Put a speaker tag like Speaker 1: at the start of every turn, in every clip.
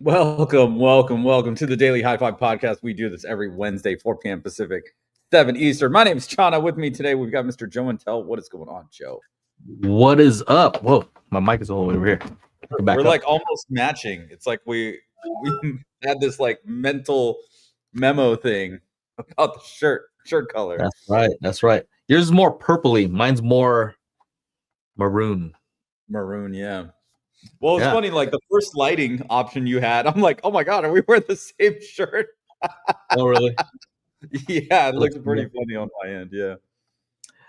Speaker 1: Welcome to the Daily HiFi podcast. We do this every Wednesday, 4 p.m. Pacific, 7 Eastern. My name is Chana. With me today, we've got Mr. Joe and Tell. What is going on, Joe?
Speaker 2: What is up? Whoa, my mic is all the way over here.
Speaker 1: We're like almost matching. It's like we had this like mental memo thing about the shirt color.
Speaker 2: That's right. Yours is more purpley. Mine's more maroon.
Speaker 1: Maroon, yeah. Well, it's funny, like the first lighting option you had, I'm like, oh my God, are we wearing the same shirt?
Speaker 2: Oh, really?
Speaker 1: Yeah, it looks pretty funny on my end, yeah.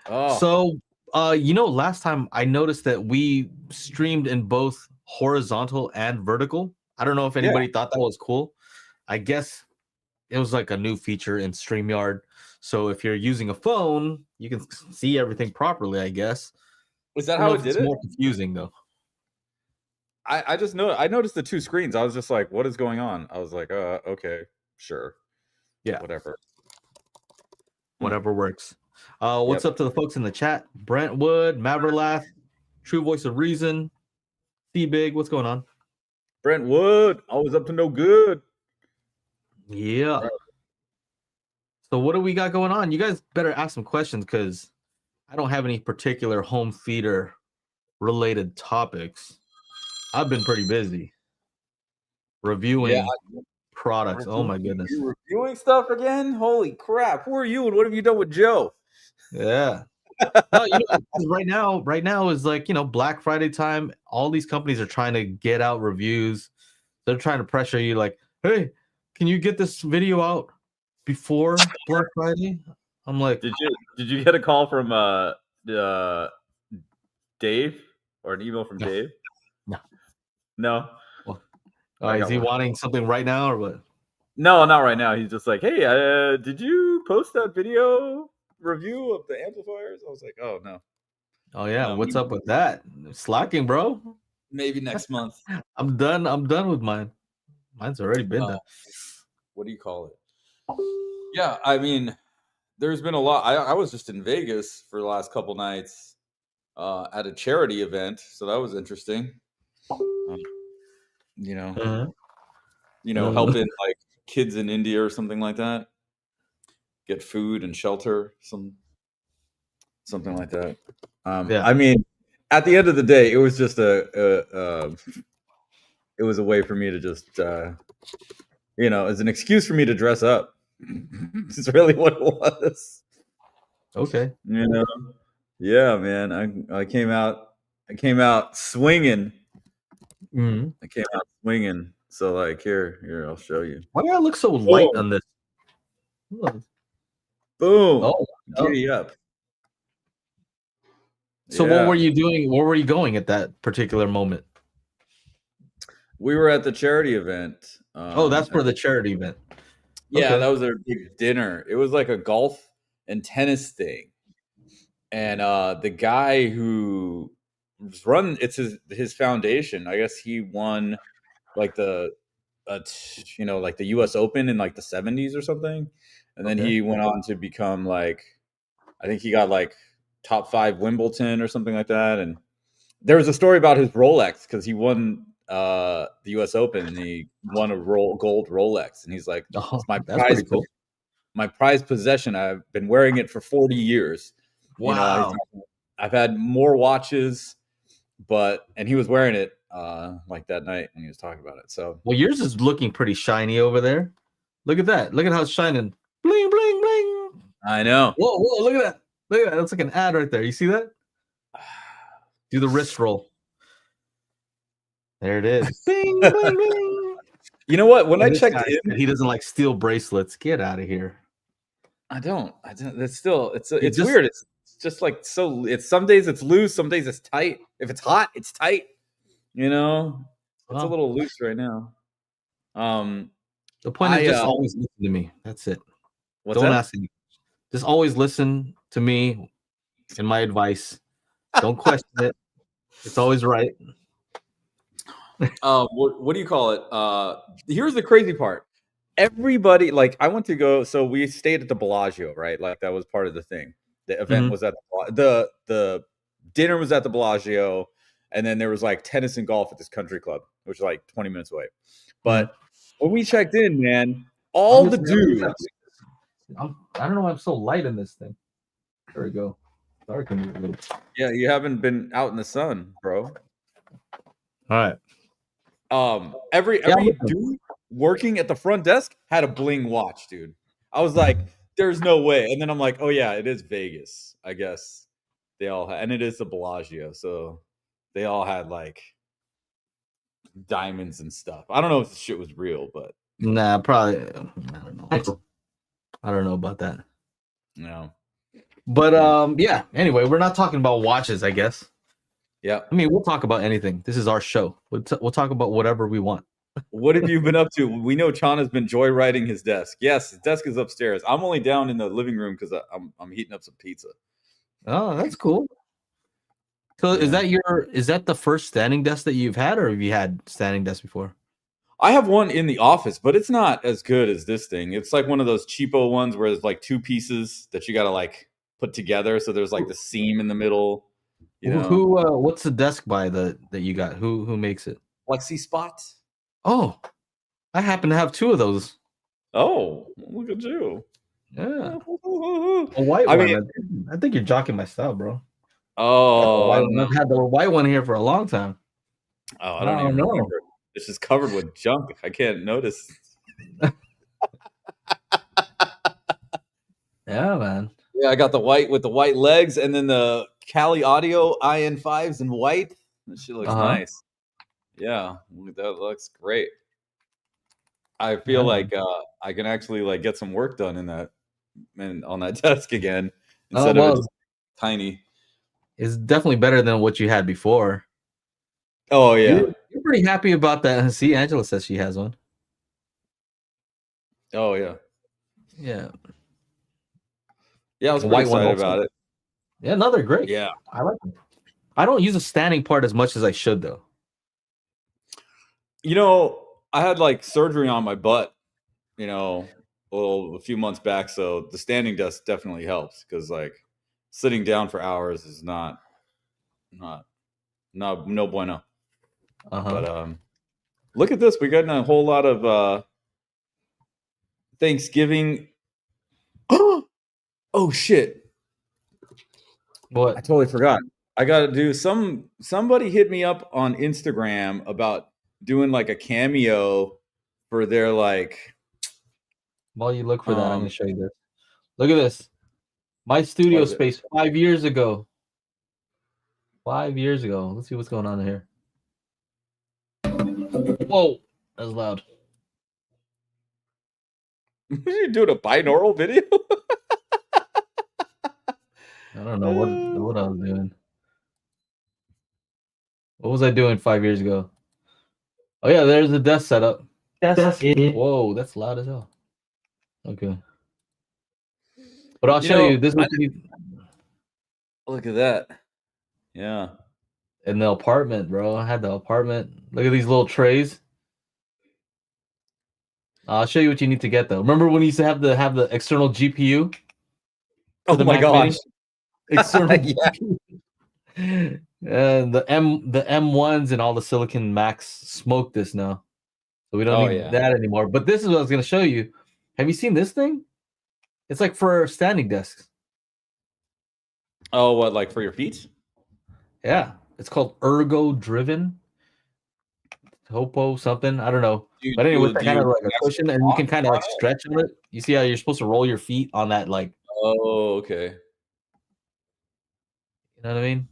Speaker 2: Oh. So, last time I noticed that we streamed in both horizontal and vertical. I don't know if anybody thought that was cool. I guess it was like a new feature in StreamYard. So if you're using a phone, you can see everything properly, I guess.
Speaker 1: Is that how it did it?
Speaker 2: It's more confusing, though.
Speaker 1: I just know I noticed the two screens. I was just like, what is going on? I was like, okay, sure.
Speaker 2: Yeah. Whatever works. What's up to the folks in the chat? Brentwood, Maverlath, True Voice of Reason, C-Big, what's going on?
Speaker 1: Brentwood, always up to no good.
Speaker 2: Yeah. Right. So what do we got going on? You guys better ask some questions because I don't have any particular home theater related topics. I've been pretty busy reviewing products. Oh my goodness.
Speaker 1: You're reviewing stuff again? Holy crap. Who are you and what have you done with Joe?
Speaker 2: Yeah. No, right now is like, Black Friday time. All these companies are trying to get out reviews. They're trying to pressure you like, hey, can you get this video out before Black Friday? I'm like,
Speaker 1: did you get a call from Dave or an email from Dave? No.
Speaker 2: Well, is he wanting something right now or what?
Speaker 1: No, not right now. He's just like, hey, did you post that video review of the amplifiers? I was like, oh no.
Speaker 2: Oh yeah, what's up with that? Slacking, bro.
Speaker 1: Maybe next month.
Speaker 2: I'm done with mine. Mine's already been done.
Speaker 1: What do you call it? Yeah, I mean, there's been a lot. I was just in Vegas for the last couple nights at a charity event, so that was interesting. Helping like kids in India or something like that, get food and shelter, something like that. I mean, at the end of the day, it was just it was a way for me to just, as an excuse for me to dress up. It's really what it was.
Speaker 2: Okay.
Speaker 1: Yeah, man. I came out swinging.
Speaker 2: Mm-hmm.
Speaker 1: I came out swinging. So like here, I'll show you.
Speaker 2: Why do I look so light on this?
Speaker 1: Boom!
Speaker 2: Oh,
Speaker 1: giddy up.
Speaker 2: So what were you doing? Where were you going at that particular moment?
Speaker 1: We were at the charity event.
Speaker 2: That's for the charity event.
Speaker 1: Yeah, that was their big dinner. It was like a golf and tennis thing, and the guy who it's his foundation. I guess he won like the like the US Open in like the 70s or something, and then he went on to become like, I think he got like top 5 Wimbledon or something like that. And there was a story about his Rolex because he won the US Open and he won a gold Rolex, and he's like, it's my prize, cool. My prized possession. I've been wearing it for 40 years.
Speaker 2: Wow.
Speaker 1: I've had more watches, and he was wearing it like that night when he was talking about it. So,
Speaker 2: well, yours is looking pretty shiny over there. Look at that. Look at how it's shining. Bling, bling, bling.
Speaker 1: I know.
Speaker 2: Whoa, look at that. Look at that. That's like an ad right there. You see that? Do the wrist roll. There it is. Bing, bing, bing.
Speaker 1: You know what? When I checked in,
Speaker 2: he doesn't like steel bracelets. Get out of here.
Speaker 1: I don't. It's still, it's weird. It's just like, so it's some days it's loose, some days it's tight. If it's hot, it's tight. It's a little loose right now.
Speaker 2: The point is just always listen to me. That's it. Don't ask me. Just always listen to me and my advice. Don't question it. It's always right.
Speaker 1: What do you call it? Here's the crazy part. Everybody, like, I went to go. So we stayed at the Bellagio, right? Like that was part of the thing. The event was at the dinner was at the Bellagio. and then there was like tennis and golf at this country club, which is like 20 minutes away. But when we checked in, man, all the dudes.
Speaker 2: I don't know why I'm so light in this thing. There we go. Sorry,
Speaker 1: yeah, you haven't been out in the sun, bro.
Speaker 2: All
Speaker 1: right. Every dude working at the front desk had a bling watch, dude. I was like, there's no way. And then I'm like, oh yeah, it is Vegas, I guess. They all had, and it is the Bellagio, so they all had like diamonds and stuff. I don't know if the shit was real, but
Speaker 2: nah, probably. I don't know. I don't know about that.
Speaker 1: No.
Speaker 2: But yeah. Anyway, we're not talking about watches, I guess.
Speaker 1: Yeah.
Speaker 2: I mean, we'll talk about anything. This is our show. We'll talk about whatever we want.
Speaker 1: What have you been up to? We know Chana's been joyriding his desk. Yes, his desk is upstairs. I'm only down in the living room because I'm heating up some pizza.
Speaker 2: Oh, that's cool. So yeah. Is that the first standing desk that you've had, or have you had standing desks before?
Speaker 1: I have one in the office, but it's not as good as this thing. It's like one of those cheapo ones where there's like two pieces that you got to like put together. So there's like the seam in the middle. You know?
Speaker 2: What's the desk by that you got? Who makes it?
Speaker 1: Flexi Spots.
Speaker 2: Oh, I happen to have two of those.
Speaker 1: Oh, look at you.
Speaker 2: Yeah. A white one. I think you're jocking my style, bro.
Speaker 1: Oh,
Speaker 2: I've had the white one here for a long time.
Speaker 1: Oh, I don't even remember. It's just covered with junk. I can't notice.
Speaker 2: Yeah, man.
Speaker 1: Yeah, I got the white with the white legs, and then the Cali Audio IN5s in white. That shit looks nice. Yeah, that looks great. I feel like I can actually like get some work done in that on that desk again instead of it just tiny.
Speaker 2: It's definitely better than what you had before.
Speaker 1: Oh yeah,
Speaker 2: you're pretty happy about that. See, Angela says she has one.
Speaker 1: Oh yeah,
Speaker 2: yeah.
Speaker 1: I was pretty excited about it.
Speaker 2: Yeah, no, they're great.
Speaker 1: Yeah,
Speaker 2: I like them. I don't use the standing part as much as I should, though.
Speaker 1: You know, I had like surgery on my butt, you know, a few months back, so the standing desk definitely helps because like sitting down for hours is no bueno. But look at this, we got a whole lot of Thanksgiving. Oh shit!
Speaker 2: What?
Speaker 1: I totally forgot. I got to do somebody hit me up on Instagram about doing like a cameo for their like.
Speaker 2: While you look for that, I'm gonna show you this. Look at this. My studio space 5 years ago. 5 years ago. Let's see what's going on here. Whoa, that was loud.
Speaker 1: Are you doing a binaural video?
Speaker 2: I don't know what I was doing. What was I doing 5 years ago? Oh yeah, there's the desk setup. Whoa, that's loud as hell. Okay. But I'll show you. This is
Speaker 1: look at that. Yeah.
Speaker 2: In the apartment, bro. I had the apartment. Look at these little trays. I'll show you what you need to get though. Remember when you used to have the external GPU?
Speaker 1: Oh my gosh.
Speaker 2: External GPU. And the M1s and all the Silicon Macs smoke this now. So we don't need that anymore. But this is what I was gonna show you. Have you seen this thing? It's like for standing desks.
Speaker 1: Oh, what, like for your feet?
Speaker 2: Yeah. It's called Ergo Driven. Hopo something. I don't know. But anyway, it's kind of like a cushion, and you can kind of like stretch on it. You see how you're supposed to roll your feet on that, like.
Speaker 1: Oh, okay.
Speaker 2: You know what I mean?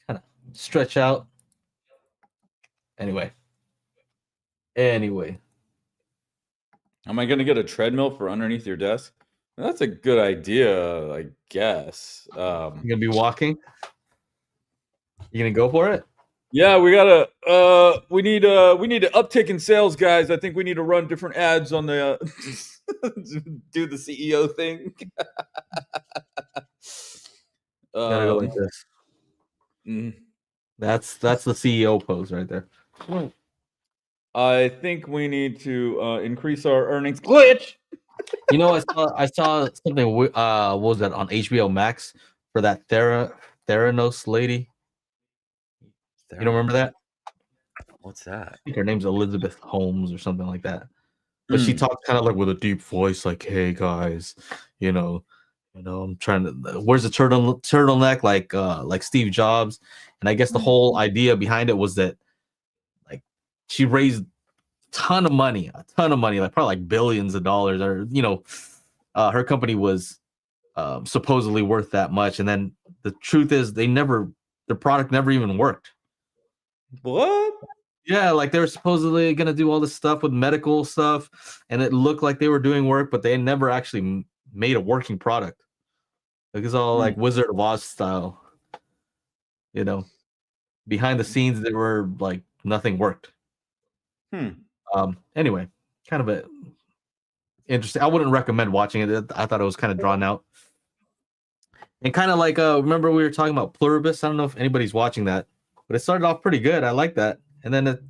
Speaker 2: Kind of stretch out. Anyway.
Speaker 1: Am I going to get a treadmill for underneath your desk? That's a good idea, I guess.
Speaker 2: You're going to be walking? You going to go for it?
Speaker 1: Yeah, we gotta. We need an uptick in sales, guys. I think we need to run different ads on the do the CEO thing.
Speaker 2: Gotta go like this. That's the CEO pose right there.
Speaker 1: I think we need to increase our earnings. Glitch.
Speaker 2: You know, I saw something. What was that on HBO Max for that Theranos lady. You don't remember that?
Speaker 1: What's that?
Speaker 2: I think her name's Elizabeth Holmes or something like that. But she talks kind of like with a deep voice, like, "Hey guys, you know, I'm trying to. Where's the turtleneck? Like Steve Jobs." And I guess the whole idea behind it was that like she raised a ton of money, like probably like billions of dollars, or her company was supposedly worth that much, and then the truth is their product never even worked.
Speaker 1: What?
Speaker 2: Yeah, like they were supposedly gonna do all this stuff with medical stuff, and it looked like they were doing work, but they never actually made a working product. Like it's all
Speaker 1: Hmm.
Speaker 2: like Wizard of Oz style, you know. Behind the scenes, they were like nothing worked. Anyway, kind of a interesting. I wouldn't recommend watching it. I thought it was kind of drawn out. And kind of like remember we were talking about Pluribus? I don't know if anybody's watching that, but it started off pretty good. I like that. And then it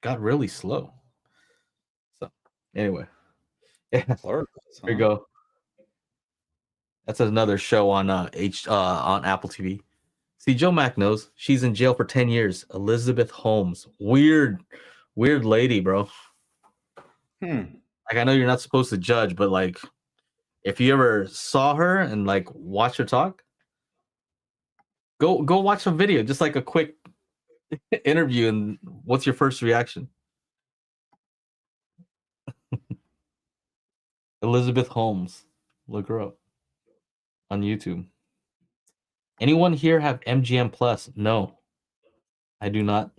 Speaker 2: got really slow. So anyway. Yeah, there
Speaker 1: Pluribus,
Speaker 2: you
Speaker 1: huh?
Speaker 2: go. That's another show on on Apple TV. See, Joe Mack knows she's in jail for 10 years. Elizabeth Holmes. Weird lady, bro. Like I know you're not supposed to judge, but like if you ever saw her and like watch her talk, go watch a video, just like a quick interview, and what's your first reaction? Elizabeth Holmes. Look her up on YouTube. Anyone here have MGM Plus? No, I do not.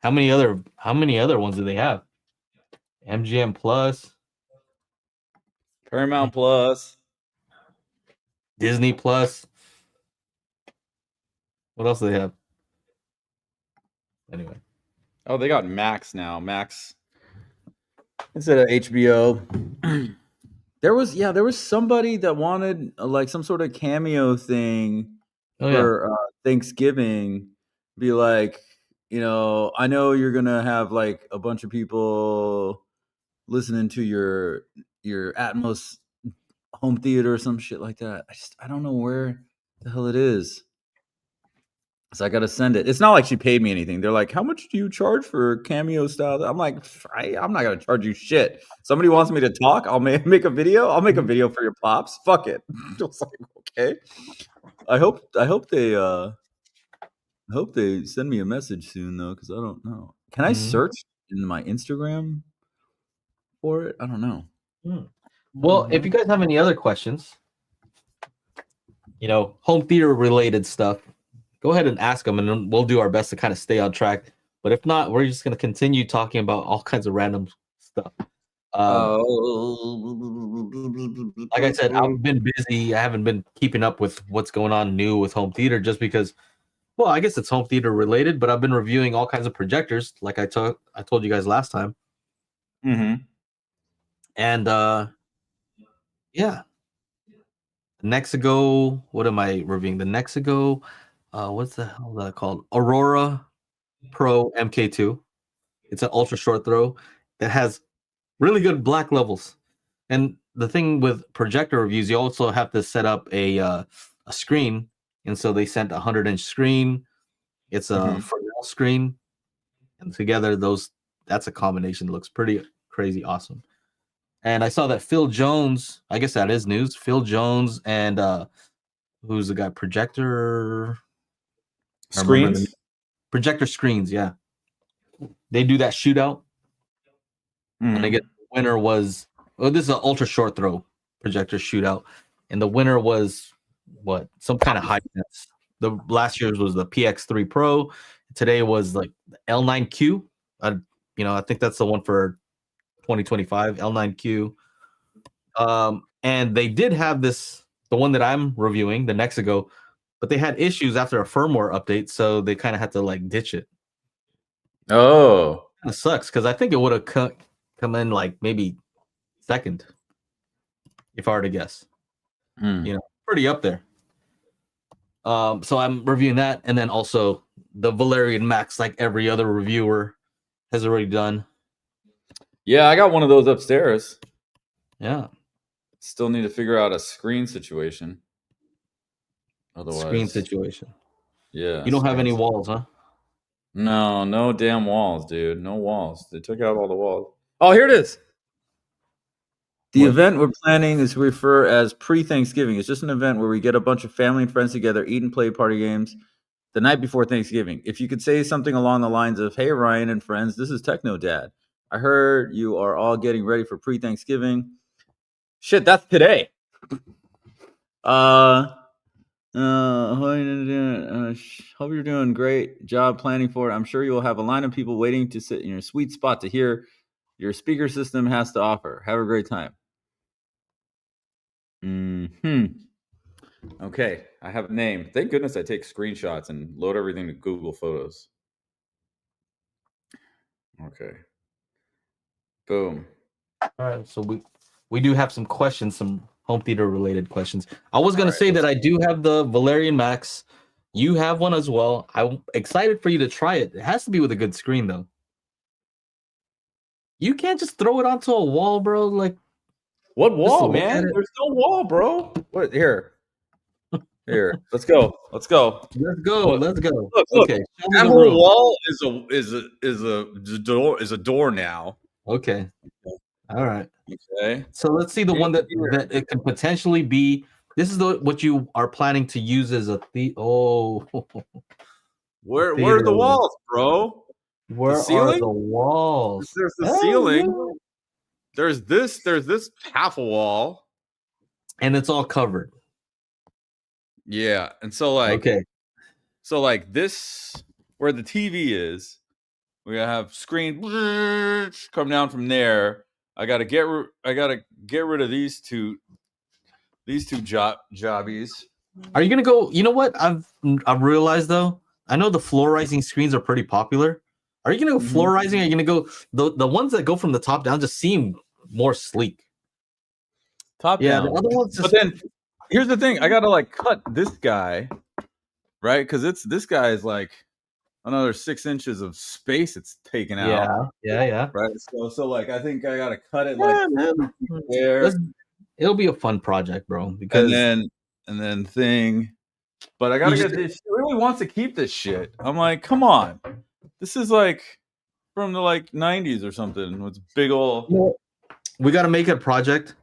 Speaker 2: How many other ones do they have? MGM Plus,
Speaker 1: Paramount Plus.
Speaker 2: Disney Plus. What else do they have? Anyway.
Speaker 1: Oh, they got Max now. Max instead of HBO. There was somebody that wanted like some sort of cameo thing
Speaker 2: Oh yeah.
Speaker 1: for Thanksgiving. Be like, I know you're gonna have like a bunch of people listening to your Atmos home theater or some shit like that. I don't know where the hell it is. So I got to send it. It's not like she paid me anything. They're like, "How much do you charge for cameo style?" I'm like, I'm not gonna charge you shit. Somebody wants me to talk. I'll make a video. I'll make a video for your pops. Fuck it. I was like, okay. I hope they send me a message soon though, because I don't know. Can I
Speaker 2: Mhm.
Speaker 1: search in my Instagram for it? I don't know.
Speaker 2: Well, if you guys have any other questions, home theater related stuff, go ahead and ask them, and then we'll do our best to kind of stay on track. But if not, we're just going to continue talking about all kinds of random stuff. Like I said, I've been busy. I haven't been keeping up with what's going on new with home theater just because, well, I guess it's home theater related, but I've been reviewing all kinds of projectors, like I told you guys last time. And yeah, Nexago. What am I reviewing? The Nexago. What's the hell is that called? Aurora Pro MK2. It's an ultra short throw that has really good black levels. And the thing with projector reviews, you also have to set up a screen, and so they sent a 100-inch screen. It's a Fresnel screen, and together that's a combination that looks pretty crazy awesome. And I saw that Phil Jones, I guess that is news. Phil Jones and who's the guy? Projector. I remember the
Speaker 1: Screens.
Speaker 2: projector screens. Yeah, they do that shootout, and I guess the winner was. Oh, this is an ultra short throw projector shootout, and the winner was what? Some kind of high sense. The last year's was the PX3 Pro. Today was like the L9Q. I think that's the one for 2025 L9Q. And they did have the one that I'm reviewing, the Nexago, but they had issues after a firmware update, so they kind of had to like ditch it.
Speaker 1: Oh.
Speaker 2: Kind of sucks because I think it would have come in like maybe second, if I were to guess. Pretty up there. So I'm reviewing that, and then also the Valerian Max, like every other reviewer has already done.
Speaker 1: Yeah, I got one of those upstairs.
Speaker 2: Yeah.
Speaker 1: Still need to figure out a screen situation.
Speaker 2: screen
Speaker 1: Otherwise,
Speaker 2: situation.
Speaker 1: yeah.
Speaker 2: You don't have any walls, huh?
Speaker 1: No, no damn walls, dude. No walls. They took out all the walls. Oh, here it is. The
Speaker 2: What?
Speaker 1: event we're planning is refer as pre-Thanksgiving. It's just an event where we get a bunch of family and friends together, eat and play party games the night before Thanksgiving. If you could say something along the lines of, "Hey Ryan and friends, this is Techno Dad. I heard you are all getting ready for pre-Thanksgiving." Shit, that's today. Hope you're doing great job planning for it. I'm sure you'll have a line of people waiting to sit in your sweet spot to hear your speaker system has to offer. Have a great time. Okay, I have a name. Thank goodness I take screenshots and load everything to Google Photos. Okay. Boom.
Speaker 2: All right, so we do have some questions, some home theater related questions. I was gonna say that I do have the Valerian Max. You have one as well. I'm excited for you to try it. It has to be with a good screen though. You can't just throw it onto a wall, bro. Like
Speaker 1: what wall, man? There's no wall, bro. What here? Here, let's go. Let's go.
Speaker 2: Let's go.
Speaker 1: Look,
Speaker 2: let's go.
Speaker 1: Look,
Speaker 2: Okay.
Speaker 1: that whole wall is a door now.
Speaker 2: Okay. All right.
Speaker 1: Okay.
Speaker 2: So let's see the one that it could potentially be. This is what you are planning to use as a
Speaker 1: Where are the walls, bro?
Speaker 2: Where are the walls?
Speaker 1: There's the ceiling. There's this half a wall.
Speaker 2: And it's all covered.
Speaker 1: Yeah. And so like this where the TV is, we gotta have screen come down from there. I gotta get rid of these two jobbies.
Speaker 2: Are you gonna go? You know what I've realized though. I know the floor rising screens are pretty popular. Are you gonna go floor rising? Are you gonna go the ones that go from the top down? Just seem more sleek.
Speaker 1: Top down. The other ones. But then here's the thing: I gotta like cut this guy, right? Because this guy is like another 6 inches of space it's taken out.
Speaker 2: Yeah.
Speaker 1: Right. So like I think I gotta cut it like there.
Speaker 2: It'll be a fun project, bro. Because
Speaker 1: and then thing. But I gotta get this. She really wants to keep this shit. I'm like, come on. This is like from the like 90s or something. With big old.
Speaker 2: We gotta make it a project.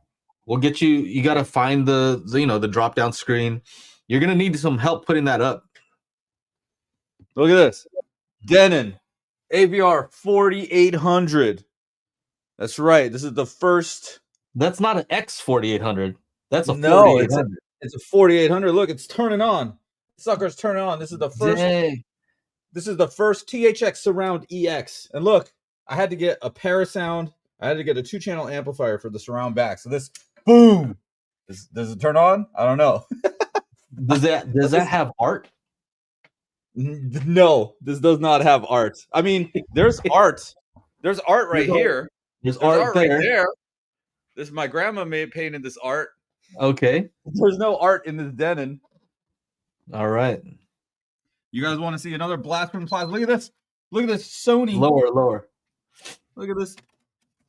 Speaker 2: We'll get you. You gotta find the drop down screen. You're gonna need some help putting that up.
Speaker 1: Look at this, Denon AVR 4800. That's right. This is the first.
Speaker 2: That's not an X 4800. That's a 4800.
Speaker 1: It's a 4800. Look, it's turning on. Sucker's turning on. This is the first. This is the first THX Surround EX. And look, I had to get a Parasound. I had to get a 2-channel amplifier for the surround back. So this, boom. Does it turn on? I don't know.
Speaker 2: Does that have art?
Speaker 1: No, this does not have art. I mean, there's art. There's art right here.
Speaker 2: There's art there.
Speaker 1: Right there. This my grandma painted this art.
Speaker 2: Okay.
Speaker 1: There's no art in this Denon.
Speaker 2: All right.
Speaker 1: You guys want to see another blast from the plasma? Look at this. Look at this Sony.
Speaker 2: Lower.
Speaker 1: Look at this.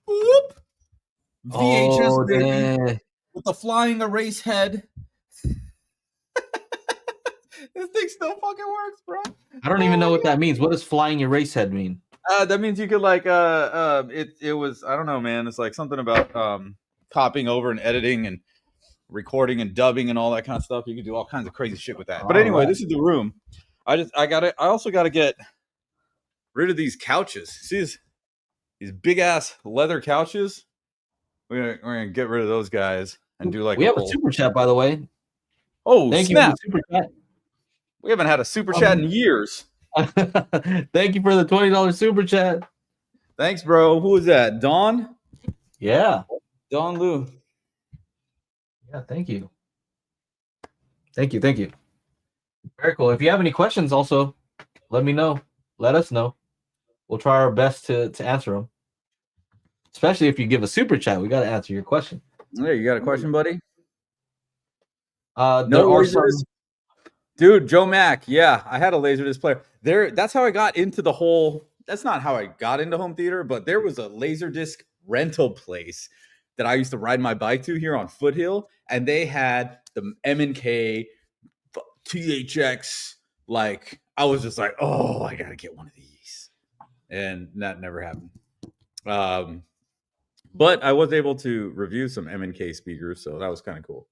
Speaker 1: Boop. VHS baby with the flying erase head. This thing still fucking works, bro.
Speaker 2: I don't even know what that means. What does flying erase head mean?
Speaker 1: That means you could like it was, I don't know, man. It's like something about copying over and editing and recording and dubbing and all that kind of stuff. You can do all kinds of crazy shit with that. But anyway, This is the room. I also gotta get rid of these couches. See these big ass leather couches? We're gonna get rid of those guys and do like
Speaker 2: we have a super chat, by the way.
Speaker 1: Oh,
Speaker 2: thank
Speaker 1: snap.
Speaker 2: You for the super chat.
Speaker 1: We haven't had a super chat in years.
Speaker 2: Thank you for the $20 super chat.
Speaker 1: Thanks, bro. Who is that? Dawn?
Speaker 2: Yeah.
Speaker 1: Dawn Lou.
Speaker 2: Yeah, thank you. Thank you. Very cool. If you have any questions, also let me know. Let us know. We'll try our best to answer them. Especially if you give a super chat, we got to answer your question.
Speaker 1: Yeah, you got a question, buddy?
Speaker 2: There are some...
Speaker 1: Dude, Joe Mack. Yeah, I had a Laserdisc player. That's how I got into the whole. That's not how I got into home theater, but there was a Laserdisc rental place that I used to ride my bike to here on Foothill, and they had the M&K THX. Like, I was just like, oh, I gotta get one of these, and that never happened. But I was able to review some M&K speakers, so that was kind of cool.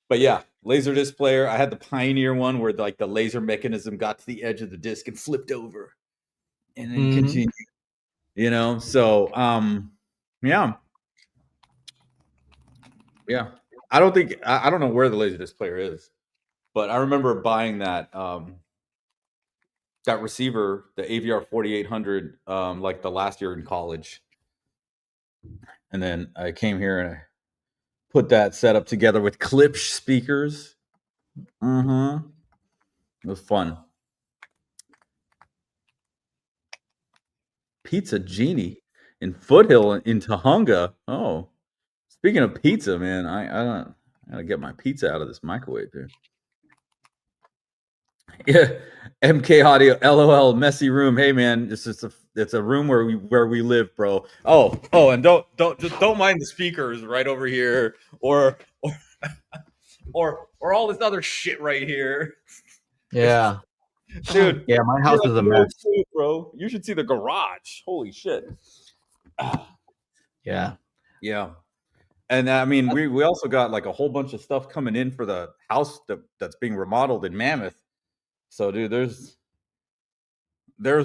Speaker 1: But yeah, Laserdisc player. I had the Pioneer one where like the laser mechanism got to the edge of the disc and flipped over, and then continued. You know, so yeah, yeah. I don't think I don't know where the Laserdisc player is, but I remember buying that that receiver, the AVR 4800, like the last year in college, and then I came here and I put that setup together with Klipsch speakers. Mm-hmm. It was fun. Pizza Genie in Foothill in Tahunga. Oh, speaking of pizza, man, I gotta get my pizza out of this microwave here. Yeah, MK Audio, LOL, messy room. Hey, man, it's a room where we live, bro. Oh, and don't mind the speakers right over here, or or all this other shit right here.
Speaker 2: Yeah,
Speaker 1: dude.
Speaker 2: Yeah, my house is a mess,
Speaker 1: bro. You should see the garage. Holy shit.
Speaker 2: Yeah,
Speaker 1: yeah. And I mean, we also got like a whole bunch of stuff coming in for the house that's being remodeled in Mammoth. So, dude, there's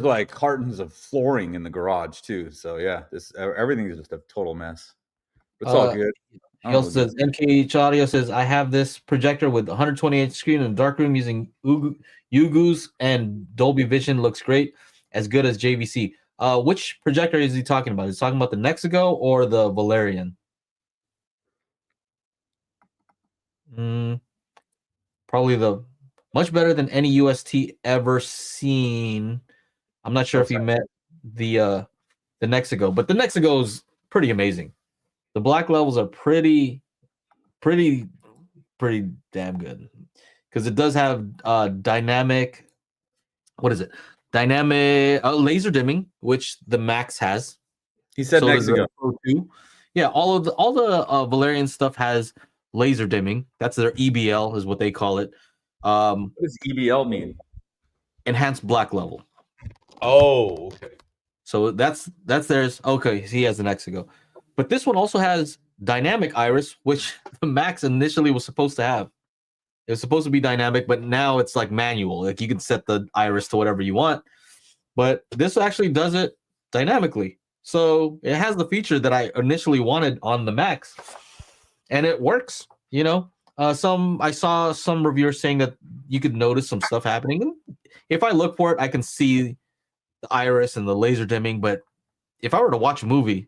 Speaker 1: like cartons of flooring in the garage too. So yeah, everything is just a total mess. It's all good.
Speaker 2: He also says MKH Audio says I have this projector with 128 screen in a dark room using UGUs and Dolby Vision. Looks great, as good as JVC. Which projector is he talking about? Is he talking about the Nexigo or the Valerian? Probably the much better than any UST ever seen. I'm not sure if you met the Nexigo, but the Nexigo is pretty amazing. The black levels are pretty damn good because it does have dynamic. What is it? Dynamic laser dimming, which the Max has.
Speaker 1: He said
Speaker 2: so
Speaker 1: Nexigo.
Speaker 2: Yeah, all the Valerian stuff has laser dimming. That's their EBL, is what they call it.
Speaker 1: What does EBL mean?
Speaker 2: Enhanced black level.
Speaker 1: Oh, okay.
Speaker 2: So that's theirs. Okay, he has an Nexigo. But this one also has dynamic iris, which the Max initially was supposed to have. It was supposed to be dynamic, but now it's like manual. Like you can set the iris to whatever you want. But this actually does it dynamically. So it has the feature that I initially wanted on the Max. And it works, you know. I saw some reviewers saying that you could notice some stuff happening. And if I look for it, I can see the iris and the laser dimming. But if I were to watch a movie,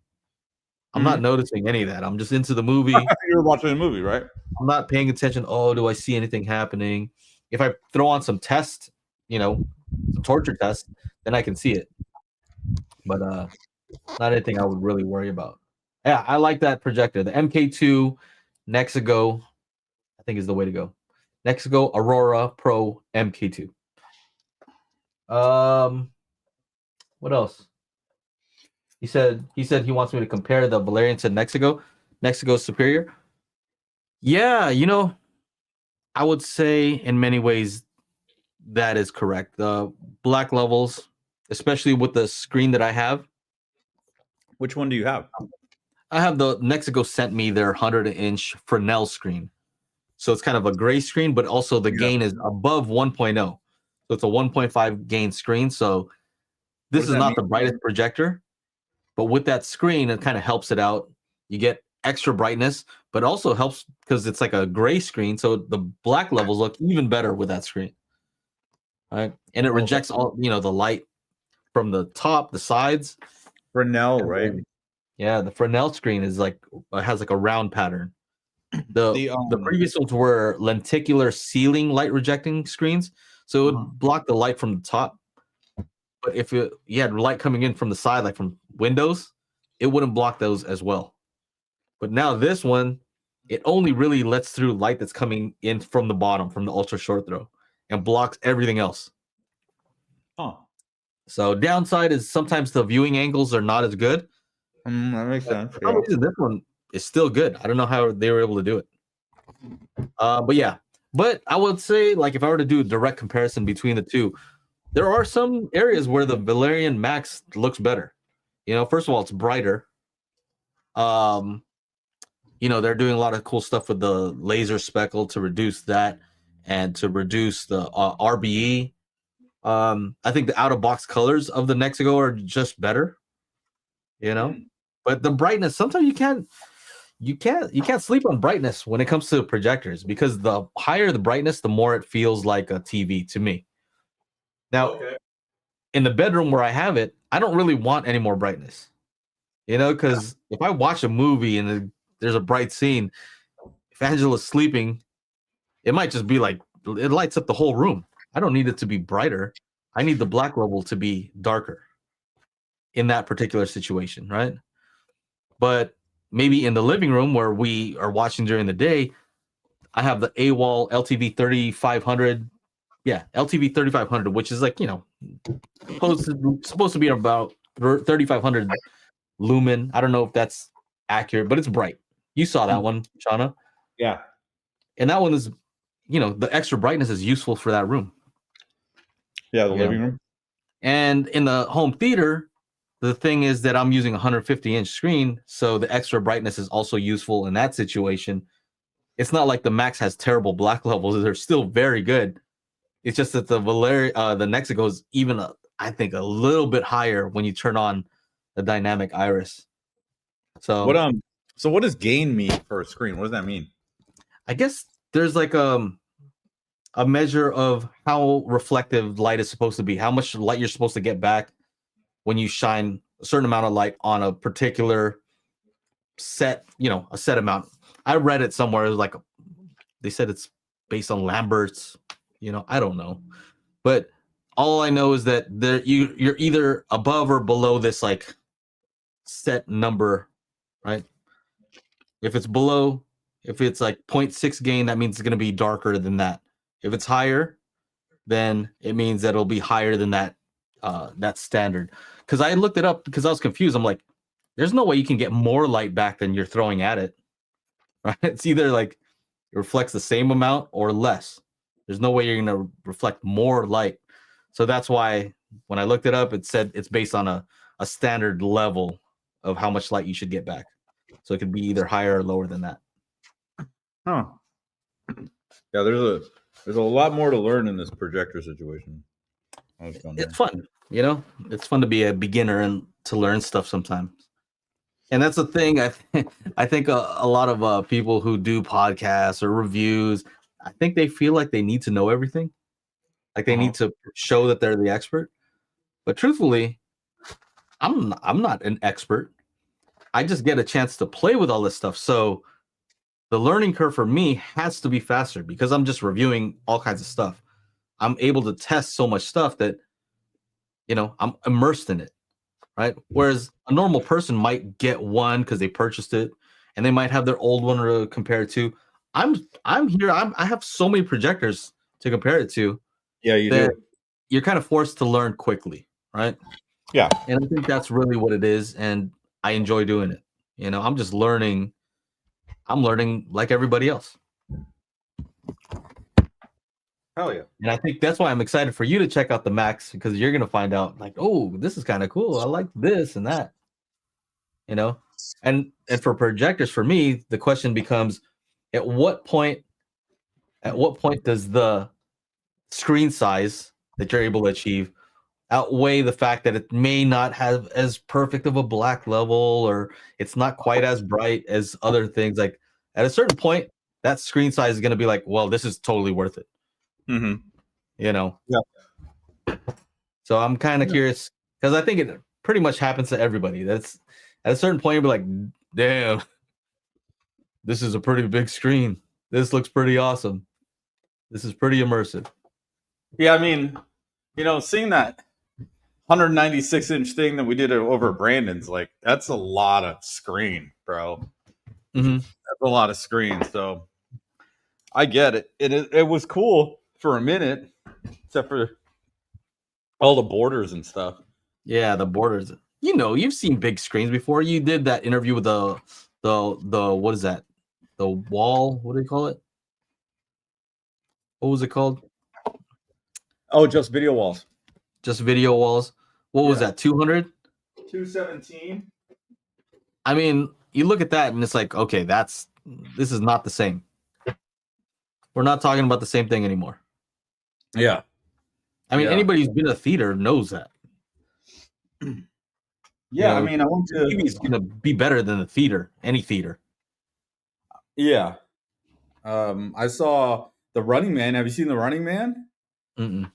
Speaker 2: I'm not noticing any of that. I'm just into the movie.
Speaker 1: You're watching a movie, right?
Speaker 2: I'm not paying attention. Oh, do I see anything happening? If I throw on some tests, some torture tests, then I can see it. But not anything I would really worry about. Yeah, I like that projector. The MK2 Nexigo, I think, is the way to go. Nexigo Aurora Pro MK2. What else? He said he wants me to compare the Valerian to Nexigo. Nexigo's superior. Yeah, I would say in many ways that is correct. The black levels, especially with the screen that I have.
Speaker 1: Which one do you have?
Speaker 2: I have the Nexigo sent me their 100-inch Fresnel screen. So it's kind of a gray screen, but also the gain is above 1.0. So it's a 1.5 gain screen. So this is not the brightest projector, but with that screen, it kind of helps it out. You get extra brightness, but also helps because it's like a gray screen. So the black levels look even better with that screen. Right. And it rejects all, the light from the top, the sides.
Speaker 1: Fresnel, right?
Speaker 2: Yeah, the Fresnel screen is has like a round pattern. The previous ones were lenticular ceiling light rejecting screens, so it would block the light from the top. But if you had light coming in from the side, like from windows, it wouldn't block those as well. But now this one, it only really lets through light that's coming in from the bottom, from the ultra short throw, and blocks everything else. So downside is sometimes the viewing angles are not as good.
Speaker 1: That makes sense.
Speaker 2: For some reason, this one is still good. I don't know how they were able to do it. But yeah, But I would say, like, if I were to do a direct comparison between the two, there are some areas where the Valerian Max looks better. First of all, it's brighter. Um, they're doing a lot of cool stuff with the laser speckle to reduce that and to reduce the RBE. I think the out of box colors of the Nexigo are just better, but the brightness, sometimes you can't sleep on brightness when it comes to projectors, because the higher the brightness, the more it feels like a TV to me. Now, in the bedroom where I have it, I don't really want any more brightness, because if I watch a movie and there's a bright scene, if Angela's sleeping, it might just be like it lights up the whole room. I don't need it to be brighter. I need the black level to be darker in that particular situation, right? But maybe in the living room where we are watching during the day, I have the AWOL LTV 3500. Yeah, LTV 3500, which is like, supposed to be about 3500 lumen. I don't know if that's accurate, but it's bright. You saw that one, Shauna.
Speaker 1: Yeah.
Speaker 2: And that one is, the extra brightness is useful for that room.
Speaker 1: Yeah, the living room.
Speaker 2: And in the home theater, the thing is that I'm using a 150-inch screen, so the extra brightness is also useful in that situation. It's not like the Max has terrible black levels. They're still very good. It's just that the Nexigo is even, I think, a little bit higher when you turn on the dynamic iris. So
Speaker 1: what does gain mean for a screen? What does that mean?
Speaker 2: I guess there's like a measure of how reflective light is supposed to be, how much light you're supposed to get back when you shine a certain amount of light on a particular set, a set amount. I read it somewhere. It was like, they said it's based on Lambert's, I don't know. But all I know is that you're either above or below this like set number, right? If it's below, if it's like 0.6 gain, that means it's going to be darker than that. If it's higher, then it means that it'll be higher than that standard. Because I looked it up because I was confused. I'm like, there's no way you can get more light back than you're throwing at it. Right? It's either like it reflects the same amount or less. There's no way you're going to reflect more light. So that's why when I looked it up, it said it's based on a standard level of how much light you should get back. So it could be either higher or lower than that.
Speaker 1: Huh. Yeah, there's a lot more to learn in this projector situation.
Speaker 2: It's fun, It's fun to be a beginner and to learn stuff sometimes. And that's the thing. I think a lot of people who do podcasts or reviews, I think they feel like they need to know everything. Like they need to show that they're the expert. But truthfully, I'm not an expert. I just get a chance to play with all this stuff. So the learning curve for me has to be faster because I'm just reviewing all kinds of stuff. I'm able to test so much stuff that, I'm immersed in it, right? Whereas a normal person might get one because they purchased it and they might have their old one to compare it to. I'm here. I have so many projectors to compare it to.
Speaker 1: Yeah, you do.
Speaker 2: You're kind of forced to learn quickly, right?
Speaker 1: Yeah.
Speaker 2: And I think that's really what it is. And I enjoy doing it. I'm just learning. I'm learning like everybody else.
Speaker 1: Hell yeah.
Speaker 2: And I think that's why I'm excited for you to check out the Max, because you're going to find out like, oh, this is kind of cool. I like this and that, and for projectors, for me, the question becomes at what point does the screen size that you're able to achieve outweigh the fact that it may not have as perfect of a black level or it's not quite as bright as other things. Like at a certain point, that screen size is going to be like, well, this is totally worth it.
Speaker 1: Mm-hmm.
Speaker 2: Yeah. So I'm kind of curious because I think it pretty much happens to everybody. That's at a certain point, you'll be like, damn, this is a pretty big screen. This looks pretty awesome. This is pretty immersive.
Speaker 1: Yeah, I mean, seeing that 196-inch thing that we did over Brandon's, like, that's a lot of screen, bro.
Speaker 2: Mm-hmm.
Speaker 1: That's a lot of screen. So I get it. It was cool for a minute, except for all the borders and stuff.
Speaker 2: Yeah, the borders. You've seen big screens before. You did that interview with the what is that? The wall, what do you call it? What was it called?
Speaker 1: Oh, just video walls.
Speaker 2: Just video walls. What was that? 200?
Speaker 1: 217.
Speaker 2: I mean, you look at that and it's like, okay, this is not the same. We're not talking about the same thing anymore.
Speaker 1: Yeah.
Speaker 2: I mean, anybody who's been to a theater knows that.
Speaker 1: Yeah, I mean, I went to.
Speaker 2: TV is gonna be better than the theater, any theater.
Speaker 1: Yeah. I saw The Running Man. Have you seen The Running Man?
Speaker 2: Mm-mm.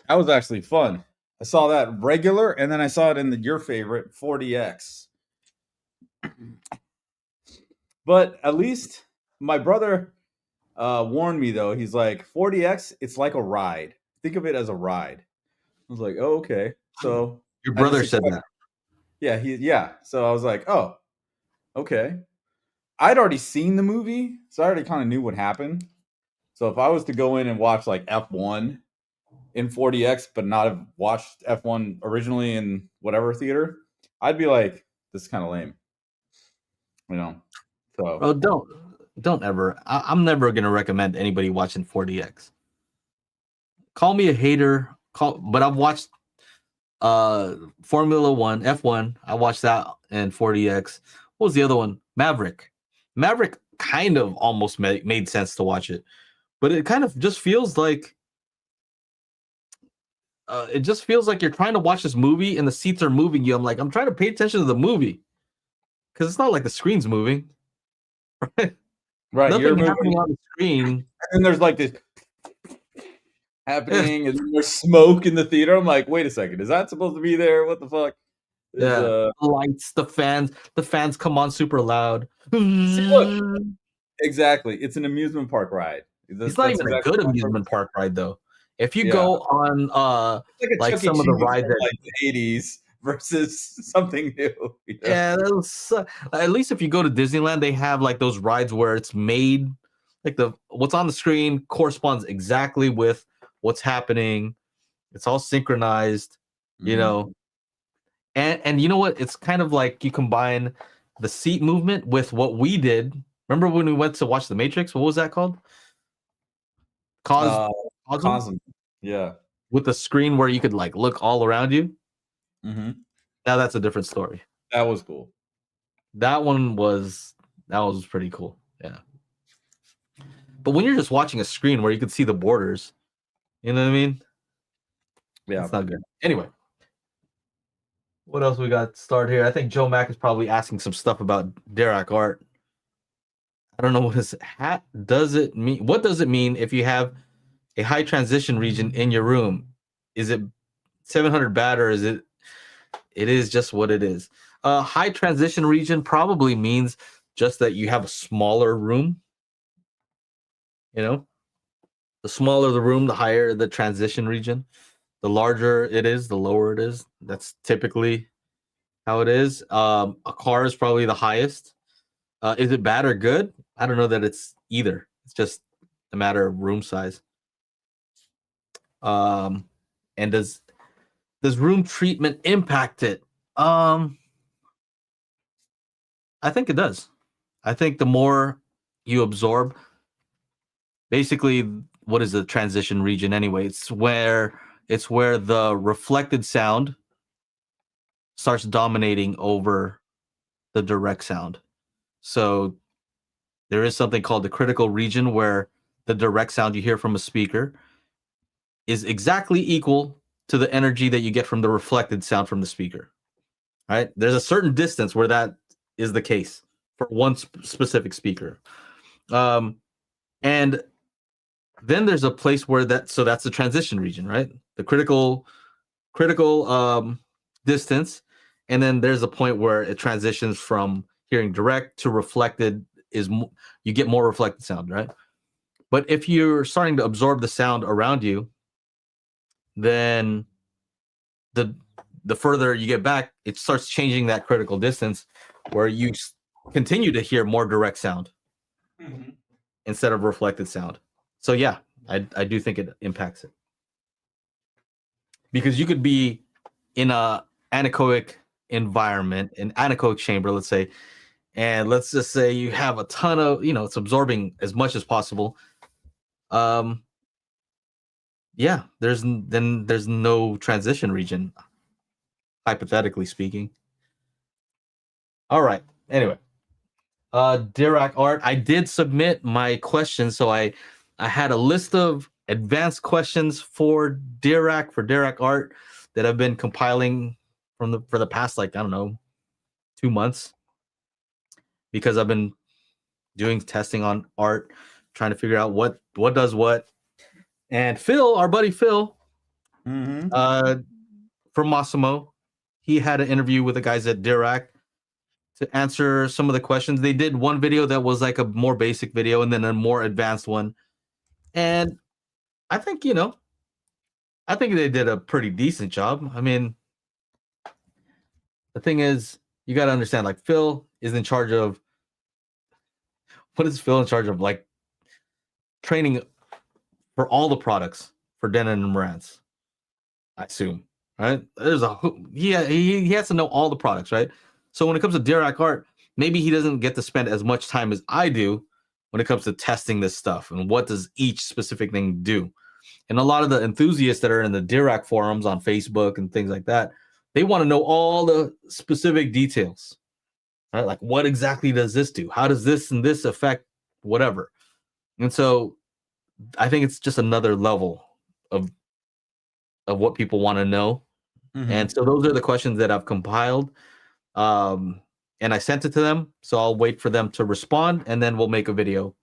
Speaker 1: That was actually fun. I saw that regular, and then I saw it in your favorite 40X. But at least my brother warned me, though. He's like, 40X, it's like a ride. Think of it as a ride. I was like, oh, okay. So
Speaker 2: your brother said that.
Speaker 1: Yeah. So I was like, oh, okay. I'd already seen the movie, so I already kind of knew what happened. So if I was to go in and watch like F1 in 40X, but not have watched F1 originally in whatever theater, I'd be like, this is kind of lame. So.
Speaker 2: Oh, don't ever. I'm never gonna recommend anybody watching 40X. Call me a hater. But I've watched Formula One, F1. I watched that in 40X. What was the other one? Maverick. Maverick kind of almost made sense to watch it, but it kind of just feels like you're trying to watch this movie and the seats are moving you. I'm like, I'm trying to pay attention to the movie because it's not like the screen's moving. Right. Nothing
Speaker 1: You're
Speaker 2: happening on the screen.
Speaker 1: And there's like this happening, and then there's smoke in the theater. I'm like, wait a second, is that supposed to be there? What the fuck?
Speaker 2: The lights, the fans come on super loud.
Speaker 1: See, look, exactly. It's an amusement park ride.
Speaker 2: It's not even a good amusement park ride, though. If you go on like some of the rides
Speaker 1: like the 80s versus something new.
Speaker 2: Yeah, at least if you go to Disneyland, they have like those rides where it's made like what's on the screen corresponds exactly with what's happening. It's all synchronized, you know. And you know what? It's kind of like you combine the seat movement with what we did. Remember when we went to watch The Matrix? What was that called? Cosm?
Speaker 1: Yeah.
Speaker 2: With the screen where you could like look all around you.
Speaker 1: Mm-hmm.
Speaker 2: Now that's a different story.
Speaker 1: That was cool.
Speaker 2: That was pretty cool. Yeah. But when you're just watching a screen where you can see the borders, you know what I mean? Yeah. It's not good. Anyway. What else we got to start here? I think Joe Mack is probably asking some stuff about Dirac art. I don't know what his hat does it mean. What does it mean if you have a high transition region in your room? Is it 700 bad or is it is just what it is? High transition region probably means just that you have a smaller room. You know, the smaller the room, the higher the transition region. The larger it is, the lower it is. That's typically how it is. A car is probably the highest. Is it bad or good? I don't know that it's either. It's just a matter of room size. And does room treatment impact it? I think it does. I think the more you absorb, basically, what is the transition region anyway? It's where the reflected sound starts dominating over the direct sound. So there is something called the critical region where the direct sound you hear from a speaker is exactly equal to the energy that you get from the reflected sound from the speaker. Right? There's a certain distance where that is the case for one specific speaker. And then there's a place where that's the transition region, right? The critical distance. And then there's a point where it transitions from hearing direct to reflected. You get more reflected sound, right? But if you're starting to absorb the sound around you, then the further you get back, it starts changing that critical distance where you continue to hear more direct sound instead of reflected sound. So yeah, I do think it impacts it. Because you could be in a anechoic environment, an anechoic chamber, let's say, and let's just say you have a ton of, it's absorbing as much as possible. Yeah, there's no transition region, hypothetically speaking. All right. Anyway, Dirac art. I did submit my questions, so I had a list of advanced questions for Dirac art that I've been compiling for the past, like, I don't know, 2 months, because I've been doing testing on art, trying to figure out what does what. And Phil, our buddy Phil, from Massimo, he had an interview with the guys at Dirac to answer some of the questions. They did one video that was like a more basic video, and then a more advanced one. And I think, I think they did a pretty decent job. I mean, the thing is, you got to understand, like, Phil is in charge of, what is Phil in charge of? Like, training for all the products for Denon and Marantz, I assume, right? He has to know all the products, right? So when it comes to Dirac art, maybe he doesn't get to spend as much time as I do when it comes to testing this stuff and what does each specific thing do. And a lot of the enthusiasts that are in the Dirac forums on Facebook and things like that, they want to know all the specific details, right? Like, what exactly does this do? How does this and this affect whatever? And so I think it's just another level of what people want to know. And so those are the questions that I've compiled. And I sent it to them. So I'll wait for them to respond, and then we'll make a video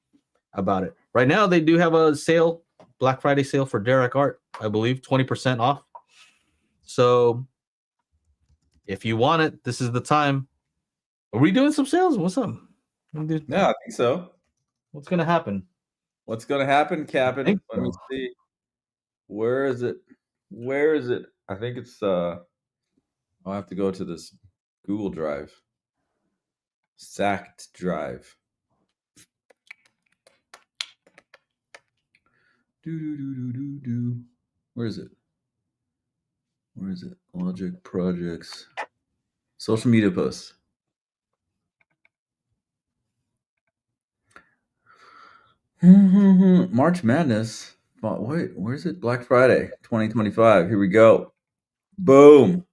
Speaker 2: about it. Right now, they do have a sale, Black Friday sale for Dirac art, I believe, 20% off. So if you want it, this is the time. Are we doing some sales? What's up?
Speaker 1: Yeah, I think so.
Speaker 2: What's going to happen?
Speaker 1: What's going to happen, Captain?
Speaker 2: So.
Speaker 1: Let me see. Where is it? Where is it? I think it's I'll have to go to this Google Drive. Sacked Drive. Do. Where is it? Where is it? Logic projects. Social media posts. March Madness. Wait, where's it? Black Friday 2025. Here we go. Boom.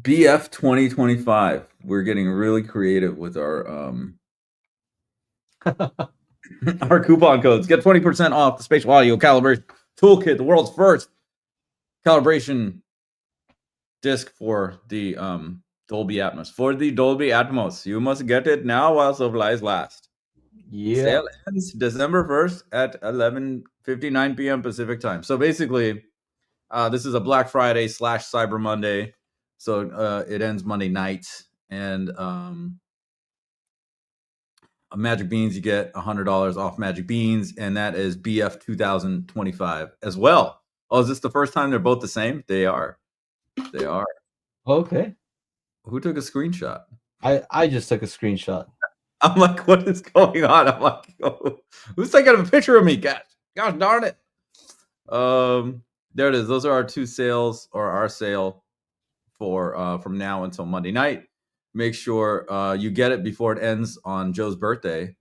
Speaker 1: BF 2025. We're getting really creative with our our coupon codes. Get 20% off the spatial audio calibration toolkit, the world's first calibration disc for the Dolby Atmos. For the Dolby Atmos. You must get it now while supplies last.
Speaker 2: Yeah.
Speaker 1: Sale ends December 1st at 11:59 p.m. Pacific time. So basically, this is a Black Friday / Cyber Monday. So it ends Monday night. And Magic Beans, you get $100 off Magic Beans, and that is BF 2025 as well. Oh, is this the first time they're both the same? They are. They are.
Speaker 2: Okay.
Speaker 1: Who took a screenshot?
Speaker 2: I just took a screenshot.
Speaker 1: I'm like, what is going on? I'm like, oh, who's taking a picture of me? Gosh darn it. There it is. Those are our two sales, or our sale for from now until Monday night. Make sure you get it before it ends on Joe's birthday,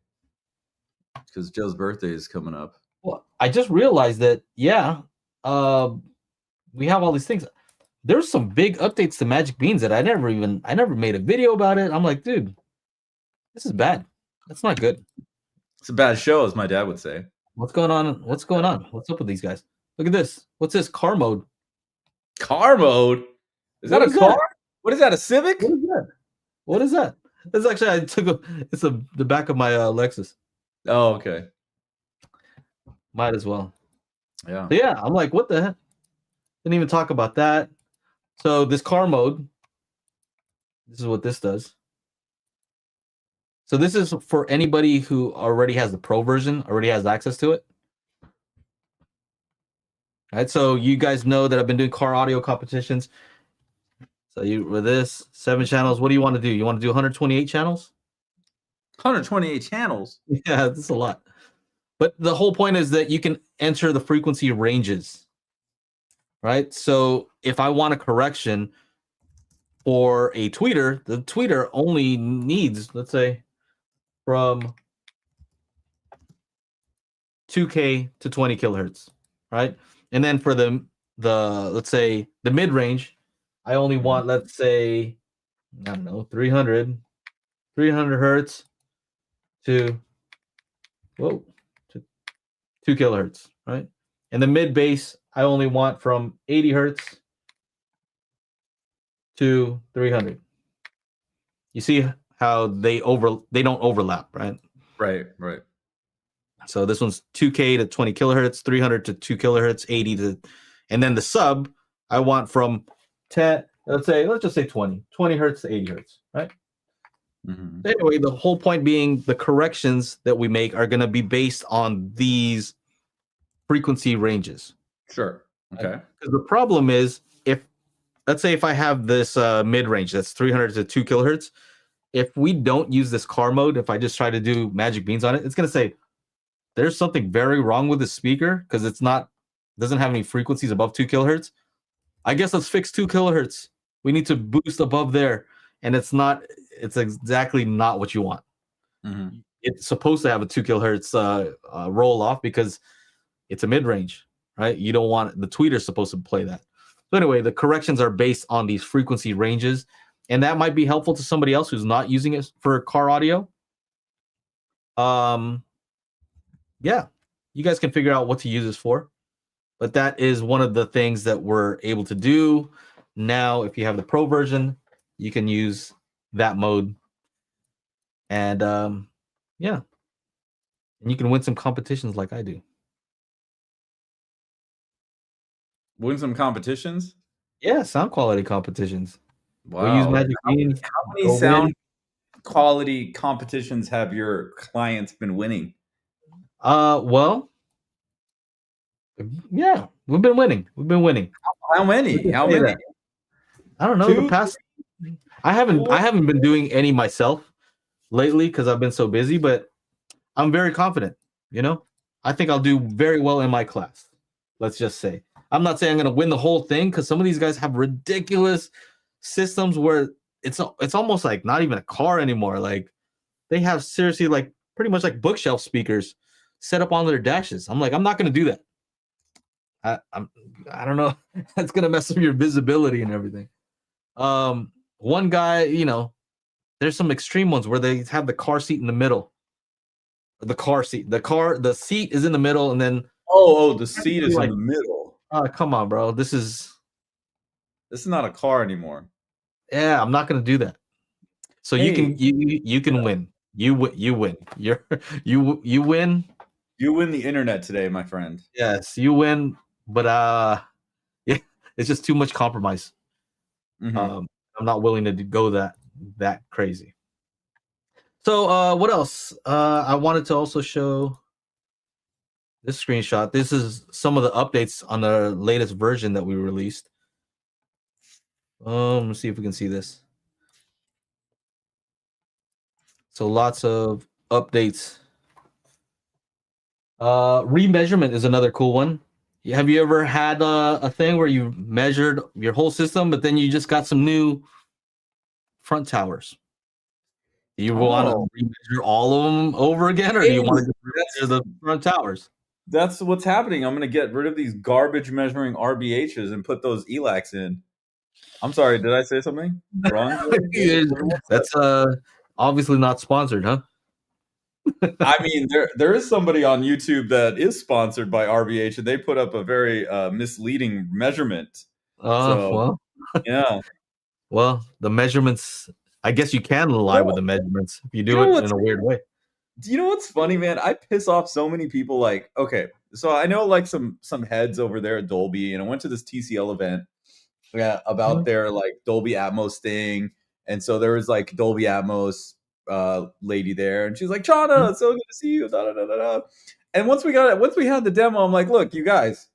Speaker 1: because Joe's birthday is coming up.
Speaker 2: Well, I just realized that, yeah, we have all these things. There's some big updates to Magic Beans that I never made a video about it. I'm like, dude, this is bad. That's not good.
Speaker 1: It's a bad show, as my dad would say.
Speaker 2: What's going on? What's going on? What's up with these guys? Look at this. What's this? Car mode.
Speaker 1: Car mode? Is that a car? What is that? A Civic?
Speaker 2: What is that? What is that? It's actually, it's the back of my Lexus.
Speaker 1: Oh, okay.
Speaker 2: Might as well.
Speaker 1: Yeah.
Speaker 2: So yeah, I'm like, what the heck? Didn't even talk about that. So this car mode, this is what this does. So this is for anybody who already has the pro version, already has access to it. All right, so you guys know that I've been doing car audio competitions. So with this 7 channels, what do you want to do? You want to do 128 channels?
Speaker 1: 128 channels?
Speaker 2: Yeah, that's a lot. But the whole point is that you can enter the frequency ranges, right? So if I want a correction for a tweeter, the tweeter only needs, let's say, from 2K to 20 kilohertz, right? And then for the let's say the mid range, I only want, let's say, I don't know, 300 hertz to whoa to 2 kilohertz, right? And the mid bass, I only want from 80 hertz to 300. You see how they don't overlap, right?
Speaker 1: Right, right.
Speaker 2: So this one's 2K to 20 kilohertz, 300 to 2 kilohertz, 80 to, and then the sub I want from 10, let's just say 20 hertz to 80 hertz, right?
Speaker 1: Mm-hmm.
Speaker 2: Anyway, the whole point being the corrections that we make are going to be based on these frequency ranges.
Speaker 1: Sure. Okay.
Speaker 2: Because the problem is, if let's say if I have this mid range that's 300 to 2 kilohertz, if we don't use this car mode, if I just try to do magic beans on it, it's going to say there's something very wrong with the speaker because doesn't have any frequencies above 2 kilohertz. I guess let's fix 2 kilohertz. We need to boost above there. And it's exactly not what you want.
Speaker 1: Mm-hmm.
Speaker 2: It's supposed to have a 2 kilohertz roll off because it's a mid range, right? You don't want the tweeter's supposed to play that. So anyway, the corrections are based on these frequency ranges, and that might be helpful to somebody else who's not using it for car audio. Yeah, you guys can figure out what to use this for, but that is one of the things that we're able to do now. If you have the pro version, you can use that mode, and yeah, and you can win some competitions like I do.
Speaker 1: Win some competitions?
Speaker 2: Yeah, sound quality competitions.
Speaker 1: Wow.
Speaker 2: We use Magic Beans.
Speaker 1: How many sound quality competitions have your clients been winning?
Speaker 2: Well, yeah, we've been winning.
Speaker 1: How many? How many?
Speaker 2: I don't know.
Speaker 1: 2?
Speaker 2: The past, I haven't been doing any myself lately because I've been so busy, but I'm very confident. I think I'll do very well in my class. Let's just say. I'm not saying I'm going to win the whole thing because some of these guys have ridiculous systems where it's almost like not even a car anymore. Like they have seriously like pretty much like bookshelf speakers set up on their dashes. I'm like, I'm not going to do that. I don't know. That's going to mess up your visibility and everything. One guy, there's some extreme ones where they have the car seat in the middle. The seat is in the middle, and then
Speaker 1: the seat is in the middle.
Speaker 2: Oh, come on, bro. This is
Speaker 1: not a car anymore.
Speaker 2: Yeah, I'm not gonna do that. So you can win. You win. You win. You win.
Speaker 1: You win the internet today, my friend.
Speaker 2: Yes, you win. But yeah, it's just too much compromise.
Speaker 1: Mm-hmm.
Speaker 2: I'm not willing to go that crazy. So what else? I wanted to also show this screenshot. This is some of the updates on the latest version that we released. Let's see if we can see this. So lots of updates. Remeasurement is another cool one. Have you ever had a thing where you measured your whole system, but then you just got some new front towers? Do you want to remeasure all of them over again, or do you want to just remeasure the front towers?
Speaker 1: That's what's happening. I'm going to get rid of these garbage measuring RBHs and put those ELACs in. I'm sorry, did I say something wrong?
Speaker 2: That's obviously not sponsored, huh?
Speaker 1: I mean, there is somebody on YouTube that is sponsored by RBH, and they put up a very misleading measurement.
Speaker 2: Well,
Speaker 1: yeah.
Speaker 2: Well, the measurements. I guess you can lie with the measurements if you do it in a weird way.
Speaker 1: Do you know what's funny, man? I piss off so many people. Like, okay, so I know like some heads over there at Dolby, and I went to this TCL event about their like Dolby Atmos thing, and so there was like Dolby Atmos lady there, and she's like, "Chana, it's so good to see you." Da, da, da, da, da. And once we had the demo, I'm like, "Look, you guys."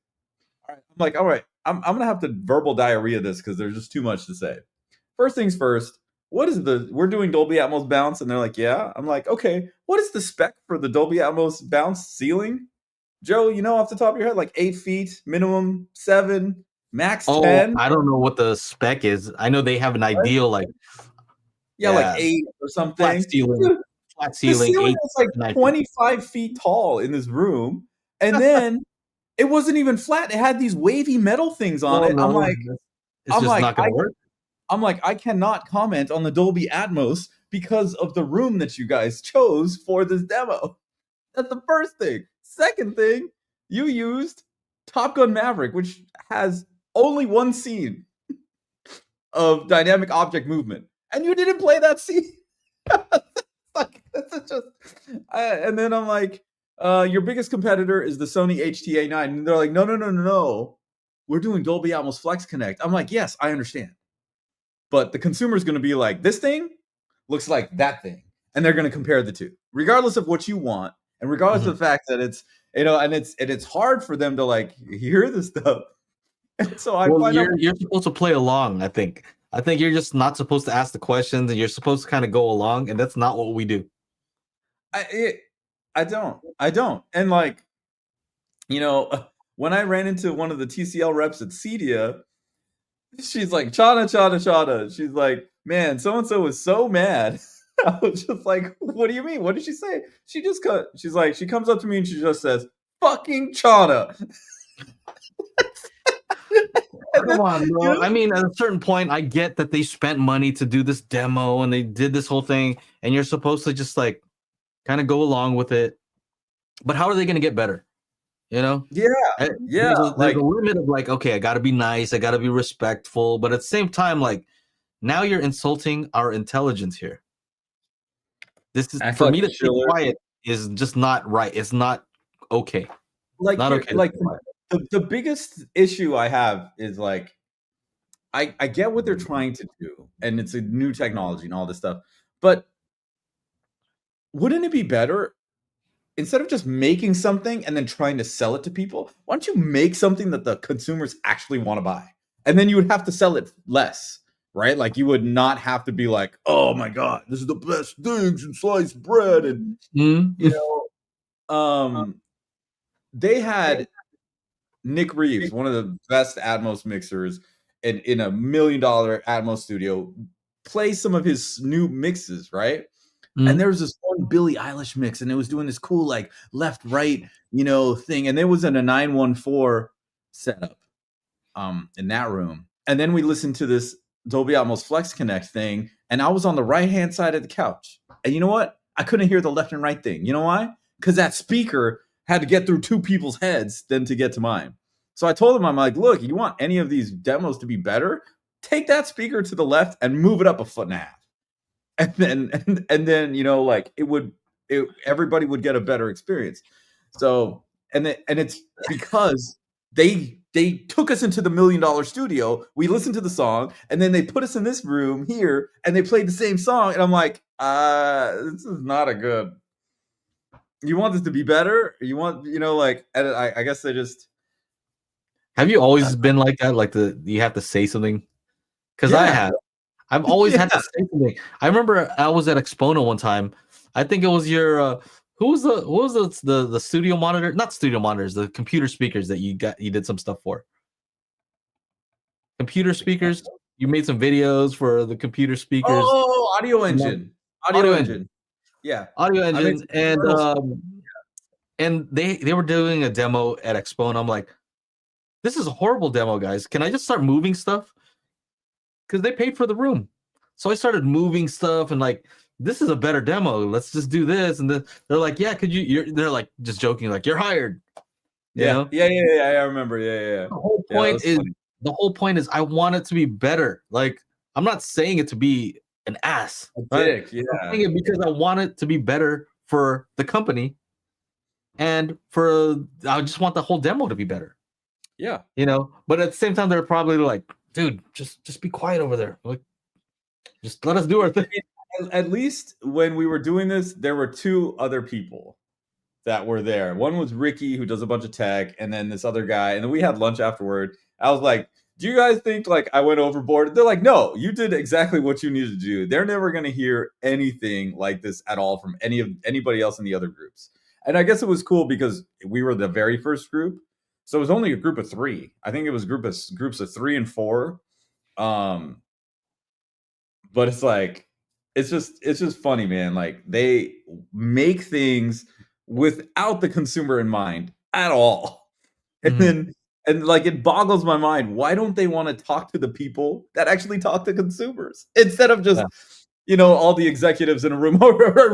Speaker 1: I'm like, "All right, I'm gonna have to verbal diarrhea this because there's just too much to say." First things first. We're doing Dolby Atmos bounce, and they're like, "Yeah." I'm like, "Okay, what is the spec for the Dolby Atmos bounce ceiling?" Joe, you know off the top of your head, like 8 feet, minimum 7, max 10.
Speaker 2: I don't know what the spec is. I know they have an ideal like
Speaker 1: like 8 or something.
Speaker 2: Flat ceiling.
Speaker 1: The ceiling is like 25 feet tall in this room. And then it wasn't even flat. It had these wavy metal things on
Speaker 2: Oh
Speaker 1: it.
Speaker 2: no, it's
Speaker 1: I'm
Speaker 2: just
Speaker 1: like,
Speaker 2: not gonna work.
Speaker 1: I cannot comment on the Dolby Atmos because of the room that you guys chose for this demo. That's the first thing. Second thing, you used Top Gun Maverick, which has only one scene of dynamic object movement, and you didn't play that scene. Like, that's just. And then I'm like, your biggest competitor is the Sony HTA9, and they're like, no, no, no, no, no, we're doing Dolby Atmos Flex Connect. I'm like, yes, I understand, but the consumer is going to be like, this thing looks like that thing, and they're going to compare the two, regardless of what you want, and regardless of the fact that it's and it's hard for them to like hear this stuff. And so I
Speaker 2: Well,
Speaker 1: find out
Speaker 2: you're supposed to play along. I think you're just not supposed to ask the questions, and you're supposed to kind of go along, and that's not what we do.
Speaker 1: I don't, and like when I ran into one of the TCL reps at Cedia, she's like, Chana, Chana, Chana. She's like, man, so and so was so mad. I was just like, what do you mean? What did she say? She's like, she comes up to me and she just says, fucking Chana. And
Speaker 2: Come
Speaker 1: then,
Speaker 2: on,
Speaker 1: you
Speaker 2: bro.
Speaker 1: know,
Speaker 2: I mean, at a certain point, I get that they spent money to do this demo and they did this whole thing, and you're supposed to just like kind of go along with it. But how are they going to get better? You know,
Speaker 1: yeah, yeah,
Speaker 2: there's a
Speaker 1: like,
Speaker 2: limit of like, okay, I got to be nice, I got to be respectful, but at the same time, like now you're insulting our intelligence here. This is
Speaker 1: act
Speaker 2: for
Speaker 1: like
Speaker 2: me
Speaker 1: a
Speaker 2: to stay
Speaker 1: chiller.
Speaker 2: quiet is just not right. It's not okay.
Speaker 1: Like,
Speaker 2: Not
Speaker 1: here,
Speaker 2: okay to
Speaker 1: like,
Speaker 2: stay quiet.
Speaker 1: the biggest issue I have is like, I get what they're trying to do, and it's a new technology and all this stuff, but wouldn't it be better instead of just making something and then trying to sell it to people? Why don't you make something that the consumers actually want to buy, and then you would have to sell it less, right? Like you would not have to be like, oh my god, this is the best things in sliced bread, and
Speaker 2: Mm.
Speaker 1: you they had Nick Reeves, one of the best Atmos mixers in $1 million Atmos studio, play some of his new mixes, right? And
Speaker 2: Mm.
Speaker 1: there was this one Billie Eilish mix, and it was doing this cool like left right, thing, and it was in a 914 setup, in that room. And then we listened to this Dolby Atmos Flex Connect thing, and I was on the right hand side of the couch. And you know what? I couldn't hear the left and right thing. You know why? Because that speaker had to get through two people's heads then to get to mine. So I told him, I'm like, look, you want any of these demos to be better? Take that speaker to the left and move it up a foot and a half. And then like everybody would get a better experience. So and it's because they took us into the $1 million studio. We listened to the song, and then they put us in this room here, and they played the same song. And I'm like, this is not a good. You want this to be better? You want, like, and I guess they just.
Speaker 2: Have you always been like that? Like you have to say something? Because I
Speaker 1: Yeah,
Speaker 2: have. I've always
Speaker 1: yeah.
Speaker 2: had to say something. I remember I was at Expono one time. I think it was your who was the studio monitor? Not studio monitors, the computer speakers that you did some stuff for. Computer speakers. You made some videos for the computer speakers.
Speaker 1: Oh, audio
Speaker 2: You know,
Speaker 1: engine, audio
Speaker 2: audio engine,
Speaker 1: engine. Yeah,
Speaker 2: audio
Speaker 1: I made
Speaker 2: engine,
Speaker 1: some internal.
Speaker 2: and they were doing a demo at Expo, and I'm like, this is a horrible demo, guys. Can I just start moving stuff? Because they paid for the room. So I started moving stuff and like, this is a better demo. Let's just do this. And then they're like, yeah, they're like just joking, like, you're hired. You
Speaker 1: Yeah,
Speaker 2: know?
Speaker 1: yeah, yeah, yeah. I remember. Yeah, yeah, yeah.
Speaker 2: The whole
Speaker 1: Yeah, that
Speaker 2: point
Speaker 1: was
Speaker 2: is
Speaker 1: funny.
Speaker 2: the whole point is I want it to be better. Like, I'm not saying it to be an ass,
Speaker 1: A
Speaker 2: right?
Speaker 1: dick,
Speaker 2: I'm
Speaker 1: yeah.
Speaker 2: saying it because I want it to be better for the company and I just want the whole demo to be better.
Speaker 1: Yeah.
Speaker 2: But at the same time, they're probably like, dude, just be quiet over there. Like, just let us do our thing.
Speaker 1: At least when we were doing this, there were two other people that were there. One was Ricky, who does a bunch of tech, and then this other guy. And then we had lunch afterward. I was like, do you guys think like I went overboard? They're like, no, you did exactly what you needed to do. They're never going to hear anything like this at all from anybody else in the other groups. And I guess it was cool because we were the very first group. So it was only a group of three. I think it was groups of 3 and 4. Um, but it's just funny, man. Like they make things without the consumer in mind at all. And
Speaker 2: Mhm.
Speaker 1: then and like it boggles my mind. Why don't they want to talk to the people that actually talk to consumers instead of just
Speaker 2: Yeah.
Speaker 1: all the executives in a room?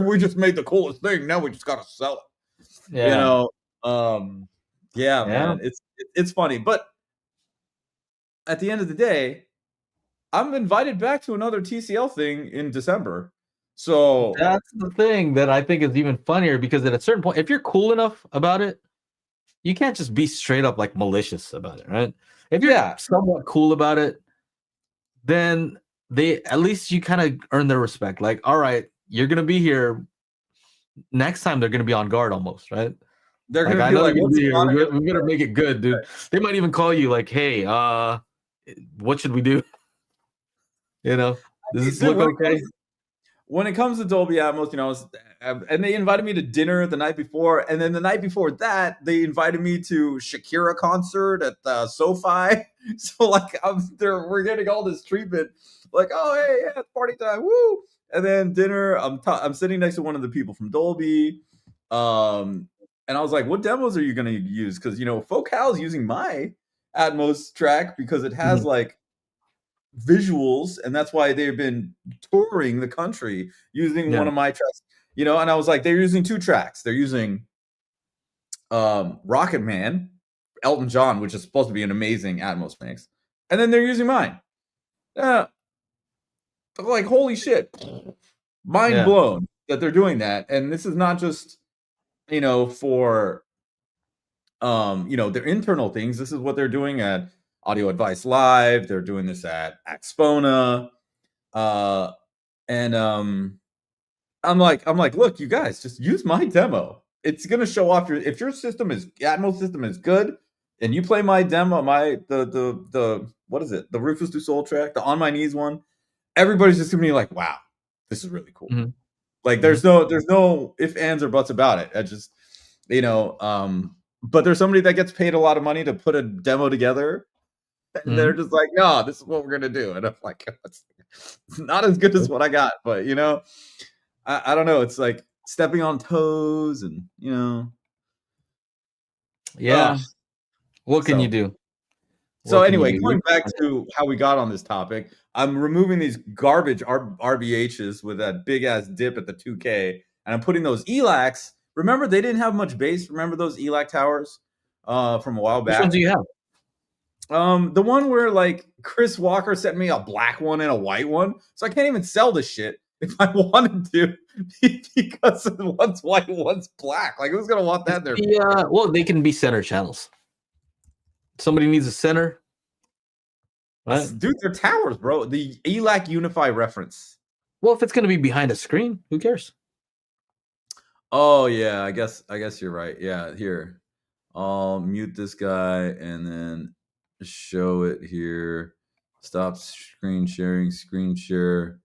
Speaker 1: We just made the coolest thing. Now we just got to sell it.
Speaker 2: Yeah.
Speaker 1: Um, yeah,
Speaker 2: Yeah.
Speaker 1: man, it's funny, but at the end of the day, I'm invited back to another TCL thing in December. So
Speaker 2: That's the thing that I think is even funnier because at a certain point, if you're cool enough about it, you can't just be straight up like malicious about it, right? If you're
Speaker 1: yeah,
Speaker 2: somewhat cool about it, then they at least you kind of earn their respect. Like, all right, you're gonna be here. Next time they're gonna be on guard almost, right?
Speaker 1: they're
Speaker 2: Like
Speaker 1: gonna
Speaker 2: I
Speaker 1: be
Speaker 2: know you're
Speaker 1: like,
Speaker 2: gonna
Speaker 1: "What's
Speaker 2: be here.
Speaker 1: Connor
Speaker 2: We better make it good, dude. They might even call you like, hey, what should we do? You know, does this
Speaker 1: gonna?"
Speaker 2: look
Speaker 1: When it
Speaker 2: okay?
Speaker 1: comes to Dolby Atmos, and they invited me to dinner the night before, and then the night before that, they invited me to Shakira concert at the SoFi. So like, we're getting all this treatment, like, oh hey, yeah, it's party time, woo! And then dinner, I'm sitting next to one of the people from Dolby, and I was like, what demos are you gonna use? Because Focal's using my Atmos track because it has
Speaker 2: Mhm.
Speaker 1: like visuals, and that's why they've been touring the country using
Speaker 2: Yeah.
Speaker 1: one of my tracks. And I was like, they're using two tracks. They're using Rocket Man, Elton John, which is supposed to be an amazing Atmos mix, and then they're using mine. Uh, like holy shit, mind
Speaker 2: Yeah.
Speaker 1: blown that they're doing that. And this is not just for their internal things. This is what they're doing at Audio Advice Live. They're doing this at Axpona. And I'm like, look, you guys, just use my demo. It's gonna show off if your Atmos system is good, and you play my demo, the what is it, the Rufus Du Sol track, the On My Knees one. Everybody's just gonna be like, wow, this is really cool.
Speaker 2: Mhm.
Speaker 1: Like,
Speaker 2: Mhm.
Speaker 1: there's no if, ands, or buts about it. I just, but there's somebody that gets paid a lot of money to put a demo together, and they're
Speaker 2: Mhm.
Speaker 1: just like, no, this is what we're gonna do, and I'm like, it's not as good as what I got, but I don't know. It's like stepping on toes, and
Speaker 2: Yeah.
Speaker 1: ugh.
Speaker 2: What can you
Speaker 1: So
Speaker 2: do?
Speaker 1: so
Speaker 2: What can you
Speaker 1: anyway,
Speaker 2: do?
Speaker 1: going back to how we got on this topic, I'm removing these garbage RBHs with that big ass dip at the 2K, and I'm putting those ELACs. Remember, they didn't have much bass. Remember those ELAC towers from a while
Speaker 2: Which ones do
Speaker 1: back?
Speaker 2: you have?
Speaker 1: The one where like Chris Walker sent me a black one and a white one, so I can't even sell this shit if I wanted to because one's white, one's black. Like, who's gonna want that in their
Speaker 2: Well, they can be center channels. Somebody needs a center, right?
Speaker 1: dude? They're towers, bro. The ELAC Unify reference.
Speaker 2: Well, if it's gonna be behind a screen, who cares?
Speaker 1: Oh yeah, I guess you're right. Yeah, here. I'll mute this guy and then show it here. Stop screen sharing, screen share.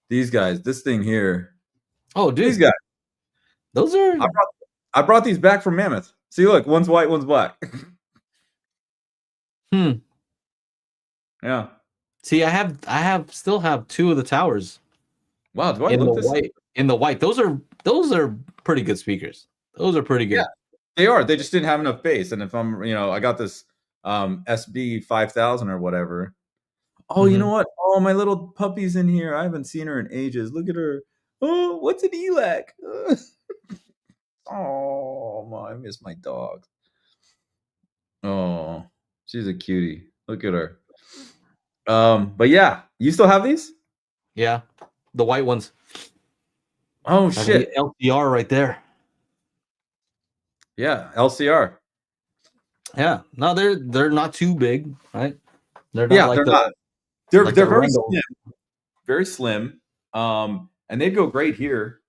Speaker 1: These guys, this thing here.
Speaker 2: Oh,
Speaker 1: These
Speaker 2: dude,
Speaker 1: guys.
Speaker 2: those are
Speaker 1: I brought I brought these back from Mammoth. See, look, one's white, one's black.
Speaker 2: hmm.
Speaker 1: Yeah.
Speaker 2: See, still have two of the towers
Speaker 1: Wow, do I
Speaker 2: in the
Speaker 1: look this?
Speaker 2: white. In the white, those are pretty good speakers. Those are pretty
Speaker 1: Yeah,
Speaker 2: good.
Speaker 1: they are. They just didn't have enough bass. And if I got this SB 5000 or whatever. Oh, you know
Speaker 2: Hmm.
Speaker 1: what? Oh, my little puppy's in here. I haven't seen her in ages. Look at her. Oh, what's an ELAC? Oh, I miss my dog. Oh, she's a cutie. Look at her. But yeah, you still have these?
Speaker 2: Yeah, the white ones.
Speaker 1: Oh
Speaker 2: That could be
Speaker 1: shit.
Speaker 2: LCR right there.
Speaker 1: Yeah, LCR.
Speaker 2: Yeah, no, they're not too big, right? They're not
Speaker 1: Yeah,
Speaker 2: like
Speaker 1: they're not. They're
Speaker 2: the
Speaker 1: they're very
Speaker 2: Rendell.
Speaker 1: slim, very slim. And they'd go great here.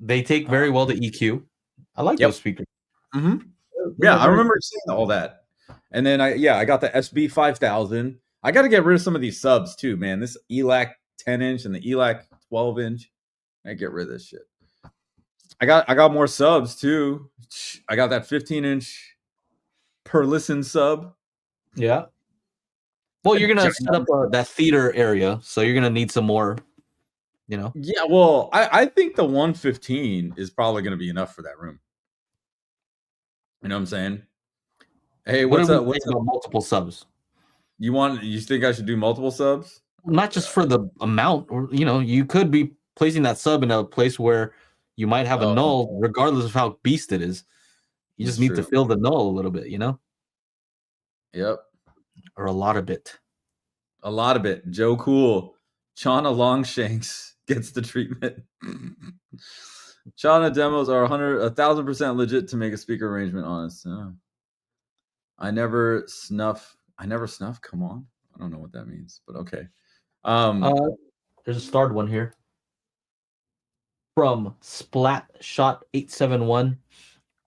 Speaker 2: They take
Speaker 1: Uh,
Speaker 2: very well to EQ. I like those
Speaker 1: yep.
Speaker 2: speakers.
Speaker 1: hmm
Speaker 2: Those
Speaker 1: Yeah,
Speaker 2: are
Speaker 1: I
Speaker 2: very
Speaker 1: remember seeing all that. And then I got the SB 5000. I got to get rid of some of these subs too, man. This ELAC 10-inch and the ELAC 12-inch. I get rid of this shit. I got more subs too. I got that 15-inch per listen sub.
Speaker 2: yeah. Well,
Speaker 1: A
Speaker 2: you're gonna set up
Speaker 1: giant-
Speaker 2: that theater area, so you're gonna need some more. You know.
Speaker 1: Yeah, well, I think the 115 is probably going to be enough for that room. You know what I'm saying? Hey,
Speaker 2: What do
Speaker 1: what's
Speaker 2: we
Speaker 1: up?
Speaker 2: think
Speaker 1: What's up?
Speaker 2: about multiple subs?
Speaker 1: You think I should do multiple subs?
Speaker 2: Not just for the amount, or you could be placing that sub in a place where you might have a
Speaker 1: Oh,
Speaker 2: null, regardless of how beast it is. You
Speaker 1: that's
Speaker 2: just need to
Speaker 1: true.
Speaker 2: fill the null a little bit,
Speaker 1: Yep.
Speaker 2: or a lot of it.
Speaker 1: A lot of it. Joe Cool. Chana Longshanks gets the treatment. Chana demos are 1,000% legit to make a speaker arrangement honest. I never snuff. I never snuff. Come on. I don't know what that means, but okay.
Speaker 2: Uh, there's a starred one here from Splat Shot 871.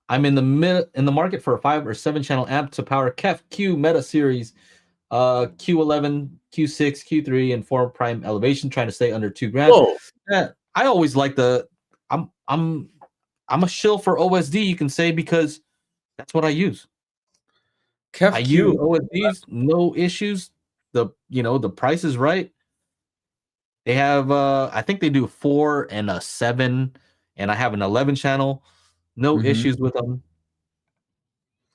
Speaker 2: I'm in the market for a 5 or 7 channel amp to power KEF Q Meta Series, Q11, Q6, Q3, and 4 prime elevation, trying to stay under $2,000.
Speaker 1: Whoa.
Speaker 2: Yeah, I always like I'm a shill for OSD, you can say, because that's what I use. I
Speaker 1: Kef
Speaker 2: use
Speaker 1: Q.
Speaker 2: OSDs, no issues. The price is right. They have I think they do 4 and a 7, and I have an 11 channel. No
Speaker 1: Mm-hmm.
Speaker 2: issues with them.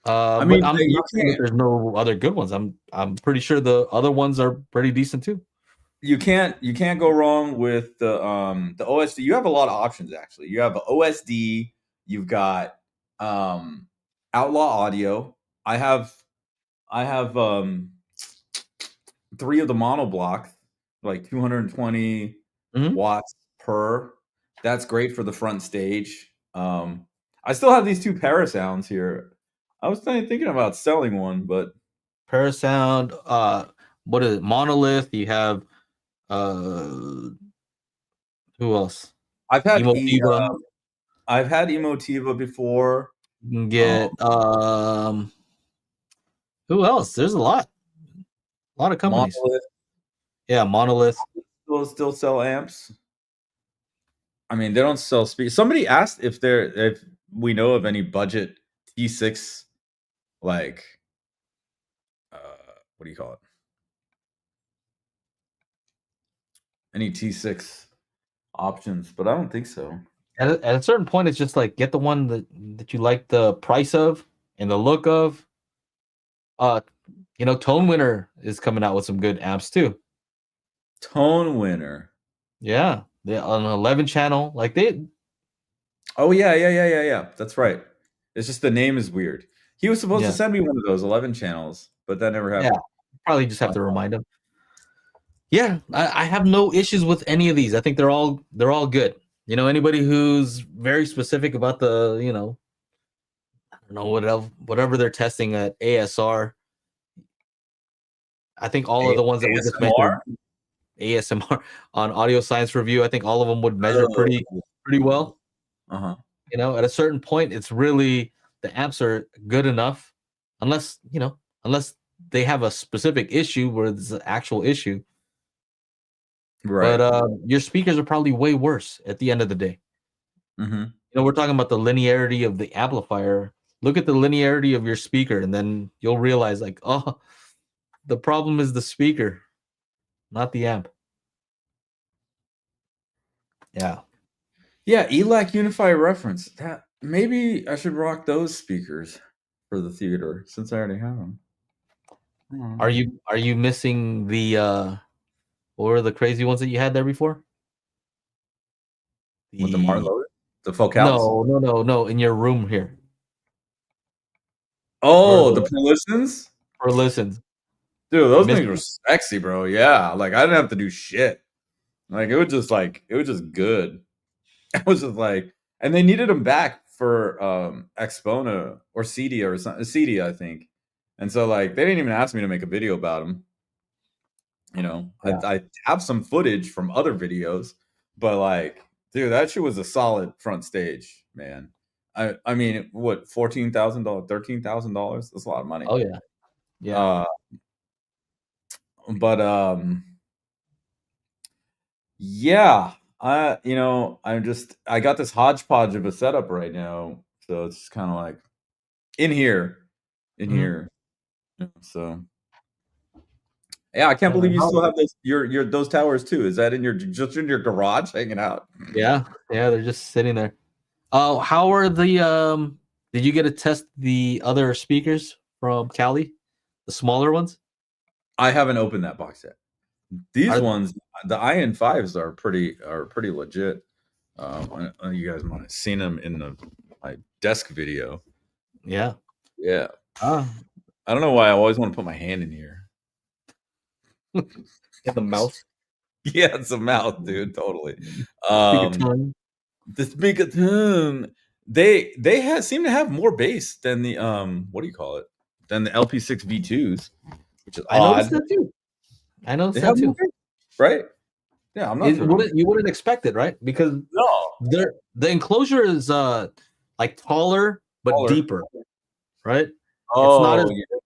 Speaker 1: I
Speaker 2: But
Speaker 1: mean,
Speaker 2: I'm
Speaker 1: you
Speaker 2: not saying that
Speaker 1: can't.
Speaker 2: there's no other good ones. I'm pretty sure the other ones are pretty decent too.
Speaker 1: You can't go wrong with the OSD. You have a lot of options actually. You have OSD, you've got um Outlaw Audio. I have 3 of the monoblocks, like 220
Speaker 2: Mhm.
Speaker 1: watts per. That's great for the front stage. I still have these 2 Parasounds here. I was thinking about selling one, but
Speaker 2: Parasound, what is it? Monolith. You have uh, who else?
Speaker 1: I've had
Speaker 2: Emotiva.
Speaker 1: I've had Emotiva before.
Speaker 2: You can
Speaker 1: Um,
Speaker 2: get who else? There's a lot of companies.
Speaker 1: Monolith
Speaker 2: Yeah, Monolith.
Speaker 1: still sell amps. I mean, they don't sell speakers. Somebody asked if we know of any budget T6 like uh what do you call it? Any T6 options, but I don't think so.
Speaker 2: At a certain point, it's just like get the one that you like the price of and the look of. Uh, Tone Winner is coming out with some good amps too.
Speaker 1: Tone Winner.
Speaker 2: Yeah, they on an 11 channel. Like they,
Speaker 1: Oh yeah. That's right. It's just the name is weird. He was supposed to
Speaker 2: yeah,
Speaker 1: send me one of those 11 channels, but that never
Speaker 2: yeah.
Speaker 1: happened.
Speaker 2: Probably just have to remind them. Yeah, I have no issues with any of these. I think they're all good. Anybody who's very specific about I don't know whatever they're testing at ASR. I think all of the ones that we just
Speaker 1: ASMR?
Speaker 2: mentioned, ASMR on Audio Science Review, I think all of them would measure
Speaker 1: Oh.
Speaker 2: pretty well.
Speaker 1: Uh-huh.
Speaker 2: At a certain point, it's really the amps are good enough, unless they have a specific issue where it's an actual issue. But
Speaker 1: Right.
Speaker 2: your speakers are probably way worse at the end of the day.
Speaker 1: Mhm.
Speaker 2: We're talking about the linearity of the amplifier. Look at the linearity of your speaker, and then you'll realize, like, oh, the problem is the speaker, not the amp. Yeah.
Speaker 1: Yeah, ELAC Unify reference. That maybe I should rock those speakers for the theater since I already have them.
Speaker 2: Are you missing the what were the crazy ones that you had there before?
Speaker 1: With the Martin
Speaker 2: The
Speaker 1: Lowe, the Focals.
Speaker 2: No, no, no, no, in your room here for
Speaker 1: Oh, the
Speaker 2: the
Speaker 1: Prolistons?
Speaker 2: for listens.
Speaker 1: Dude,
Speaker 2: You
Speaker 1: those
Speaker 2: missed
Speaker 1: things were
Speaker 2: it?
Speaker 1: sexy, bro. Yeah, like I didn't have to do shit. It was just good. It was just like, and they needed them back for Expona or Cedia or something. Cedia, I think. And so like they didn't even ask me to make a video about them.
Speaker 2: Yeah.
Speaker 1: I have some footage from other videos, but like, dude, that shit was a solid front stage, man. I mean, what, $14,000, $13,000? That's a lot of money.
Speaker 2: Oh yeah. Yeah.
Speaker 1: Uh, but yeah, I got this hodgepodge of a setup right now, so it's kind of like in here, in
Speaker 2: Mhm.
Speaker 1: here. So yeah, I can't believe you
Speaker 2: How
Speaker 1: still have your those towers too. Is that in your just in your garage hanging out?
Speaker 2: Yeah, yeah, they're just sitting there. Oh, how are the did you get to test the other speakers from Cali, the smaller ones.
Speaker 1: I haven't opened that box yet. These
Speaker 2: Are-
Speaker 1: ones, the IN5s are pretty legit. You guys might have seen them in my desk video.
Speaker 2: Yeah.
Speaker 1: Yeah.
Speaker 2: Ah,
Speaker 1: I don't know why I always want to put my hand in here.
Speaker 2: in the mouse.
Speaker 1: Yeah, it's a mouth, dude. Totally.
Speaker 2: Tongue.
Speaker 1: The speaker tone. They seem to have more bass than the what do you call it? Than the LP6 V2s, which is
Speaker 2: I noticed
Speaker 1: odd.
Speaker 2: that too. I noticed
Speaker 1: They
Speaker 2: that
Speaker 1: have more
Speaker 2: too.
Speaker 1: bass, right? Yeah, I'm not
Speaker 2: It
Speaker 1: sure.
Speaker 2: wouldn't you wouldn't expect it, right? Because
Speaker 1: No.
Speaker 2: the enclosure is like taller but
Speaker 1: Taller.
Speaker 2: deeper, right? It's not as
Speaker 1: Oh,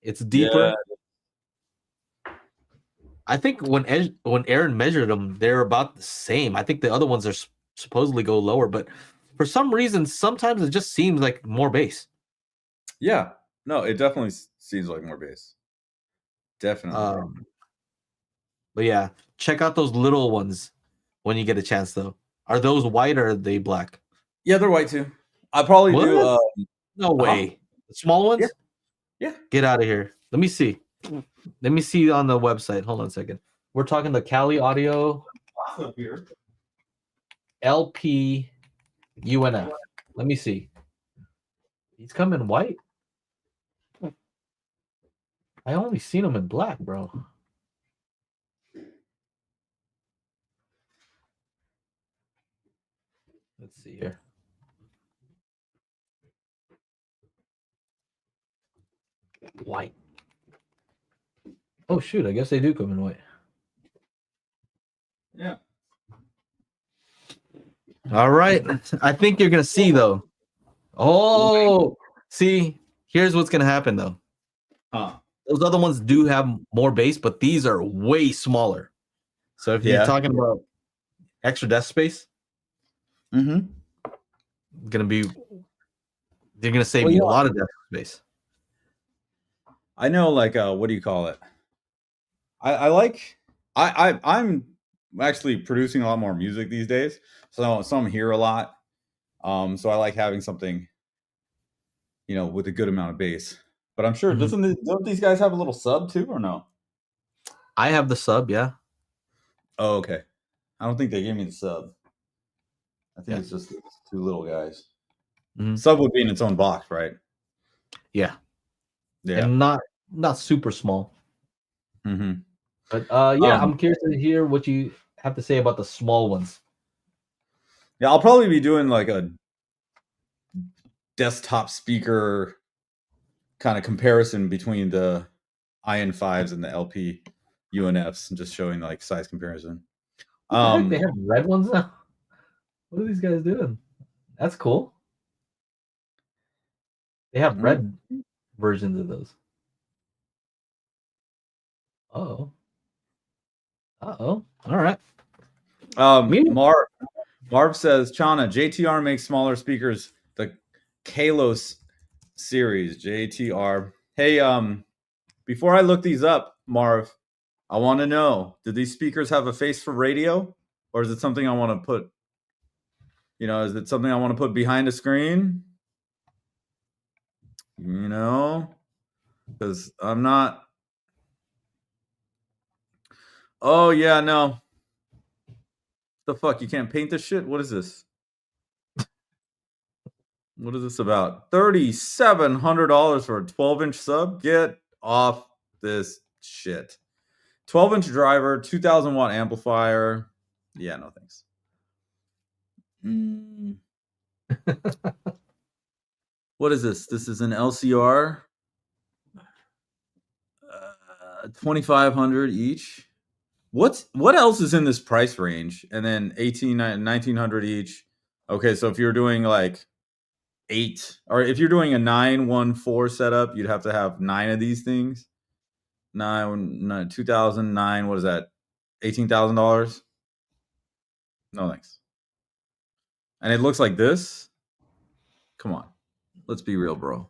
Speaker 2: it's
Speaker 1: yeah.
Speaker 2: deeper. I think when Aaron measured them, they're about the same. I think the other ones are supposedly go lower, but for some reason, sometimes it just seems like more bass.
Speaker 1: Yeah. No, it definitely seems like more bass. Definitely.
Speaker 2: But yeah, check out those little ones when you get a chance, though. Are those white or are they black?
Speaker 1: Yeah, they're white too. I probably do.
Speaker 2: What? No way. The small ones?
Speaker 1: Yeah.
Speaker 2: Get out of here. Let me see. Let me see on the website. Hold on a second. We're talking the Cali Audio LP UNF. Let me see. He's coming white. I only seen him in black, bro. Let's see here. White. Oh shoot! I guess they do come in white.
Speaker 1: Yeah.
Speaker 2: All right. I think you're gonna see though. Oh, see. Here's what's gonna happen though.
Speaker 1: Huh.
Speaker 2: Those other ones do have more bass, but these are way smaller. So if you're talking about extra desk space,
Speaker 1: Mm-hmm.
Speaker 2: they're gonna save you a lot of desk space.
Speaker 1: I know, like, what do you call it? I'm actually producing a lot more music these days, so I'm here a lot. So I like having something, with a good amount of bass. But I'm sure don't these guys have a little sub too, or no?
Speaker 2: I have the sub, yeah.
Speaker 1: Oh, okay. I don't think they gave me the sub. I think it's just these two little guys.
Speaker 2: Mhm.
Speaker 1: Sub would be in its own box, right?
Speaker 2: Yeah.
Speaker 1: Yeah.
Speaker 2: And not super small.
Speaker 1: Mm-hmm.
Speaker 2: But I'm curious to hear what you have to say about the small ones.
Speaker 1: Yeah, I'll probably be doing like a desktop speaker kind of comparison between the IN5s and the LP UNFs and just showing like size comparison.
Speaker 2: What the heck? They have red ones now? What are these guys doing? That's cool. They have red versions of those. Uh-oh. Uh-oh. All right.
Speaker 1: Marv says, Chana, JTR makes smaller speakers, the Kalos series, JTR. Hey, before I look these up, Marv, I want to know, do these speakers have a face for radio? Or is it something I want to put, is it something I want to put behind a screen? Because I'm not. Oh, yeah, no. The fuck? You can't paint this shit? What is this? What is this about? $3,700 for a 12-inch sub? Get off this shit. 12-inch driver, 2,000-watt amplifier. Yeah, no thanks. What is this? This is an LCR. 2,500 each. What else is in this price range? And then 1,900 each. Okay, so if you're doing like 8, or if you're doing a 914 setup, you'd have to have 9 of these things. 2009. What is that? $18,000. No thanks. And it looks like this. Come on, let's be real, bro.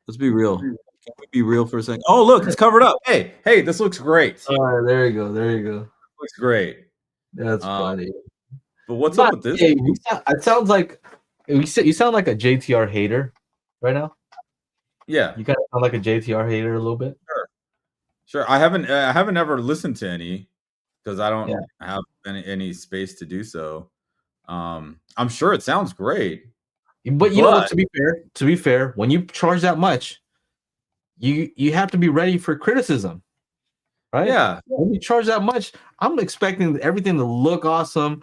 Speaker 1: Let's be real. Can we be real for a second? Oh, look, it's covered up. Hey, this looks great.
Speaker 2: All right, there you go. There you go.
Speaker 1: Looks great.
Speaker 2: That's funny.
Speaker 1: But what's up with this?
Speaker 2: Hey, it sounds like you sound like a JTR hater right now.
Speaker 1: Yeah.
Speaker 2: You kind of sound like a JTR hater a little bit.
Speaker 1: Sure. Sure. I haven't ever listened to any because I don't
Speaker 2: Yeah.
Speaker 1: have any space to do so. I'm sure it sounds great,
Speaker 2: But you know what?
Speaker 1: but
Speaker 2: To be fair, when you charge that much, you have to be ready for criticism, right?
Speaker 1: yeah,
Speaker 2: When you charge that much, I'm expecting everything to look awesome.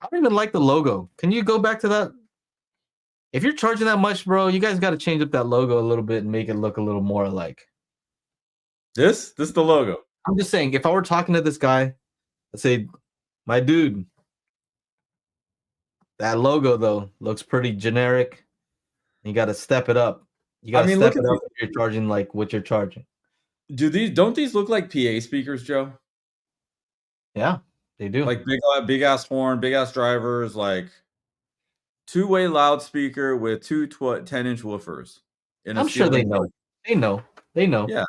Speaker 2: I don't even like the logo. Can you go back to that? If you're charging that much, bro, you guys got to change up that logo a little bit and make it look a little more like.
Speaker 1: this is the logo.
Speaker 2: I'm just saying, if I were talking to this guy, I'd say, my dude, that logo though looks pretty generic. You got to step it up. You got
Speaker 1: I
Speaker 2: to
Speaker 1: mean,
Speaker 2: step
Speaker 1: look at
Speaker 2: it up if you're charging like what you're charging.
Speaker 1: don't these look like PA speakers, Joe?
Speaker 2: Yeah, they do.
Speaker 1: Like big ass horn, big ass drivers, like two-way loudspeaker with 10-inch woofers in a
Speaker 2: I'm sure they
Speaker 1: ceiling.
Speaker 2: know. They know. They know.
Speaker 1: Yeah,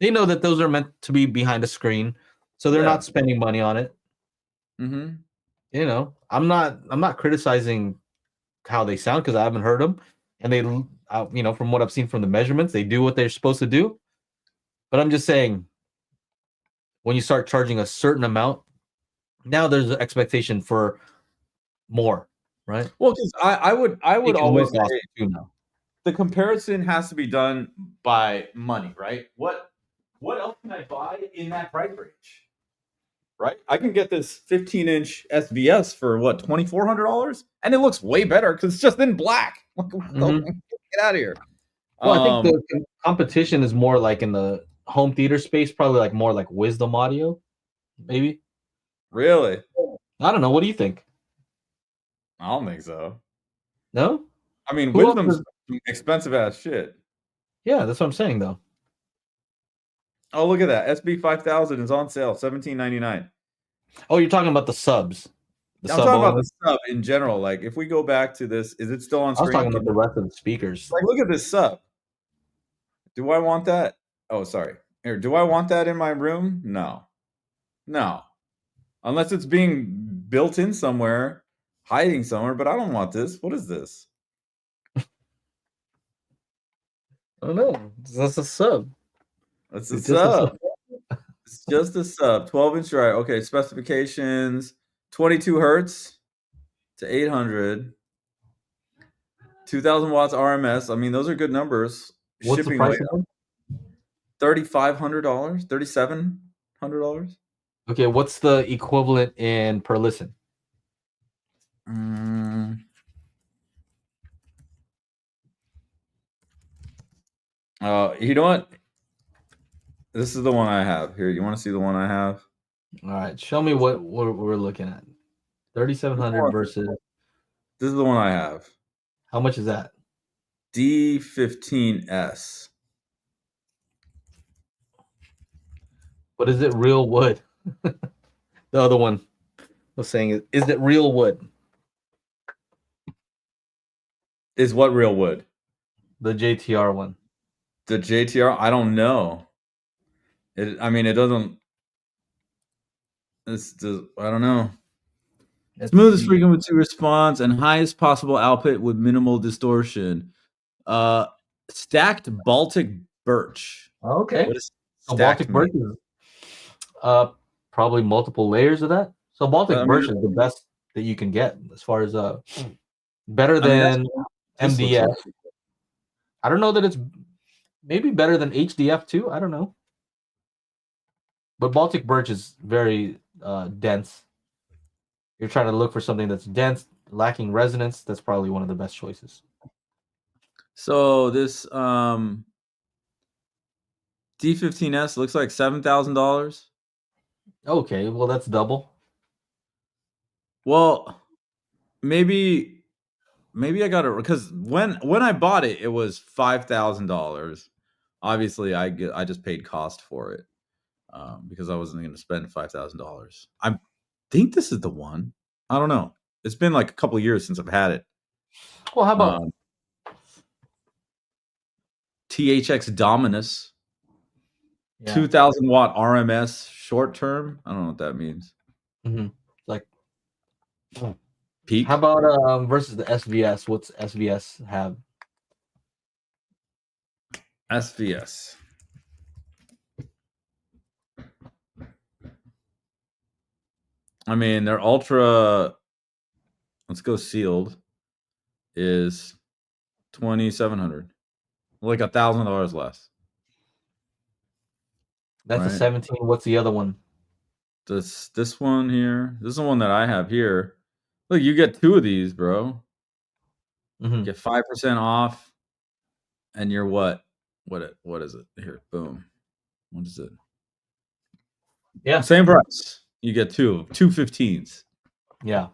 Speaker 2: They know that those are meant to be behind a screen, so they're
Speaker 1: yeah.
Speaker 2: not spending money on it.
Speaker 1: Mm-hmm.
Speaker 2: I'm not criticizing how they sound because I haven't heard them, and from what I've seen from the measurements, they do what they're supposed to do. But I'm just saying, when you start charging a certain amount, now there's an expectation for more, right?
Speaker 1: Well, because I would
Speaker 2: Make it
Speaker 1: always
Speaker 2: look
Speaker 1: say
Speaker 2: awesome too now.
Speaker 1: the comparison has to be done by money, right? What else can I buy in that price range? Right? I can get this 15-inch SVS for what, $2,400, and it looks way better because it's just in black.
Speaker 2: Mhm.
Speaker 1: Get out of here.
Speaker 2: Well, I think
Speaker 1: Um,
Speaker 2: the competition is more like in the home theater space, probably like more like Wisdom Audio, maybe.
Speaker 1: really?
Speaker 2: I don't know. What do you think?
Speaker 1: I don't think so.
Speaker 2: No?
Speaker 1: I mean,
Speaker 2: Who else
Speaker 1: Wisdom's
Speaker 2: is
Speaker 1: expensive ass shit.
Speaker 2: Yeah, that's what I'm saying though.
Speaker 1: Oh, look at that. SB 5000 is on sale, 17.99.
Speaker 2: Oh, you're talking about the subs. The
Speaker 1: I'm
Speaker 2: sub
Speaker 1: talking about
Speaker 2: only.
Speaker 1: the sub in general. Like, if we go back to this, is it still on
Speaker 2: I was
Speaker 1: screen?
Speaker 2: talking about the rest of the speakers.
Speaker 1: Like, look at this sub. Do I want that? Oh, sorry. Here, do I want that in my room? No. No. Unless it's being built in somewhere, hiding somewhere, but I don't want this. What is this?
Speaker 2: I don't know. That's a sub.
Speaker 1: It's a
Speaker 2: It's just a
Speaker 1: sub.
Speaker 2: sub.
Speaker 1: It's just a sub. 12-inch drive. Okay, specifications 22 hertz to 800. 2,000 watts RMS. I mean, those are good numbers.
Speaker 2: What's the
Speaker 1: Shipping weight
Speaker 2: price again?
Speaker 1: $3,500, $3,700.
Speaker 2: Okay, what's the equivalent in per listen?
Speaker 1: Mm. You know what? This is the one I have. Here, you want to see the one I have?
Speaker 2: All right, show me what we're looking at. 3,700 versus
Speaker 1: This is the one I have.
Speaker 2: how much is that?
Speaker 1: D15S.
Speaker 2: But is it real wood? The other one was saying, is it real wood?
Speaker 1: Is what real wood?
Speaker 2: The JTR one.
Speaker 1: The JTR? I don't know. I mean, it doesn't. I don't know.
Speaker 2: Let's
Speaker 1: Smoothest
Speaker 2: see.
Speaker 1: frequency response and highest possible output with minimal distortion. Uh, Stacked Baltic birch.
Speaker 2: Okay.
Speaker 1: What does
Speaker 2: So
Speaker 1: stacked
Speaker 2: Baltic
Speaker 1: mean?
Speaker 2: birch is probably multiple layers of that. So Baltic
Speaker 1: I mean,
Speaker 2: birch is the best that you can get as far as better
Speaker 1: I mean that's
Speaker 2: than
Speaker 1: what this looks
Speaker 2: MDF.
Speaker 1: like.
Speaker 2: I don't know that it's maybe better than HDF too. I don't know. But Baltic birch is very dense. You're trying to look for something that's dense, lacking resonance. That's probably one of the best choices.
Speaker 1: So this D15S looks like $7,000.
Speaker 2: Okay, well that's double.
Speaker 1: Well, maybe I got it because when I bought it, it was $5,000. Obviously, I just paid cost for it because I wasn't going to spend $5,000. I think this is the one. I don't know. It's been like a couple of years since I've had it.
Speaker 2: Well, how about
Speaker 1: Um, THX Dominus,
Speaker 2: yeah.
Speaker 1: 2,000 watt RMS short term. I don't know what that means.
Speaker 2: Like
Speaker 1: Peak.
Speaker 2: how about versus the SVS? What's SVS have?
Speaker 1: SVS. I mean, their ultra. Let's go sealed. Is 2,700, like $1,000 less.
Speaker 2: That's a
Speaker 1: right?
Speaker 2: 17. What's the other one?
Speaker 1: This one here. This is the one that I have here. Look, you get 2 of these, bro.
Speaker 2: Mm-hmm.
Speaker 1: Get 5% off, and you're what? What is it? Here, boom. What is it?
Speaker 2: Yeah,
Speaker 1: same price. You get 2 15s.
Speaker 2: Yeah,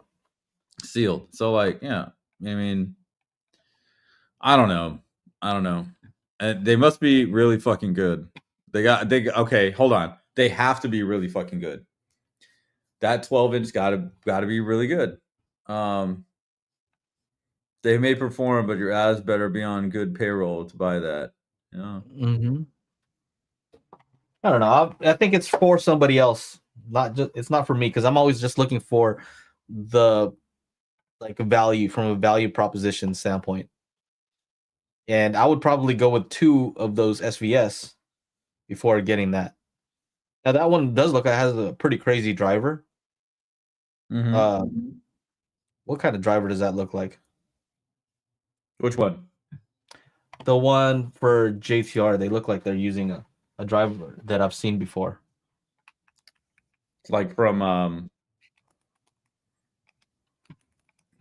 Speaker 1: sealed. So like, yeah. I mean, I don't know. They must be really fucking good. Okay, hold on. They have to be really fucking good. That 12-inch gotta be really good. They may perform, but your ads better be on good payroll to buy that. Yeah.
Speaker 2: Mm-hmm. I don't know. I think it's for somebody else. It's not for me because I'm always just looking for the value from a value proposition standpoint. And I would probably go with 2 of those SVS before getting that. Now that one does look like it has a pretty crazy driver.
Speaker 1: Mm-hmm.
Speaker 2: What kind of driver does that look like?
Speaker 1: Which one?
Speaker 2: The one for JTR, they look like they're using a driver that I've seen before.
Speaker 1: Like from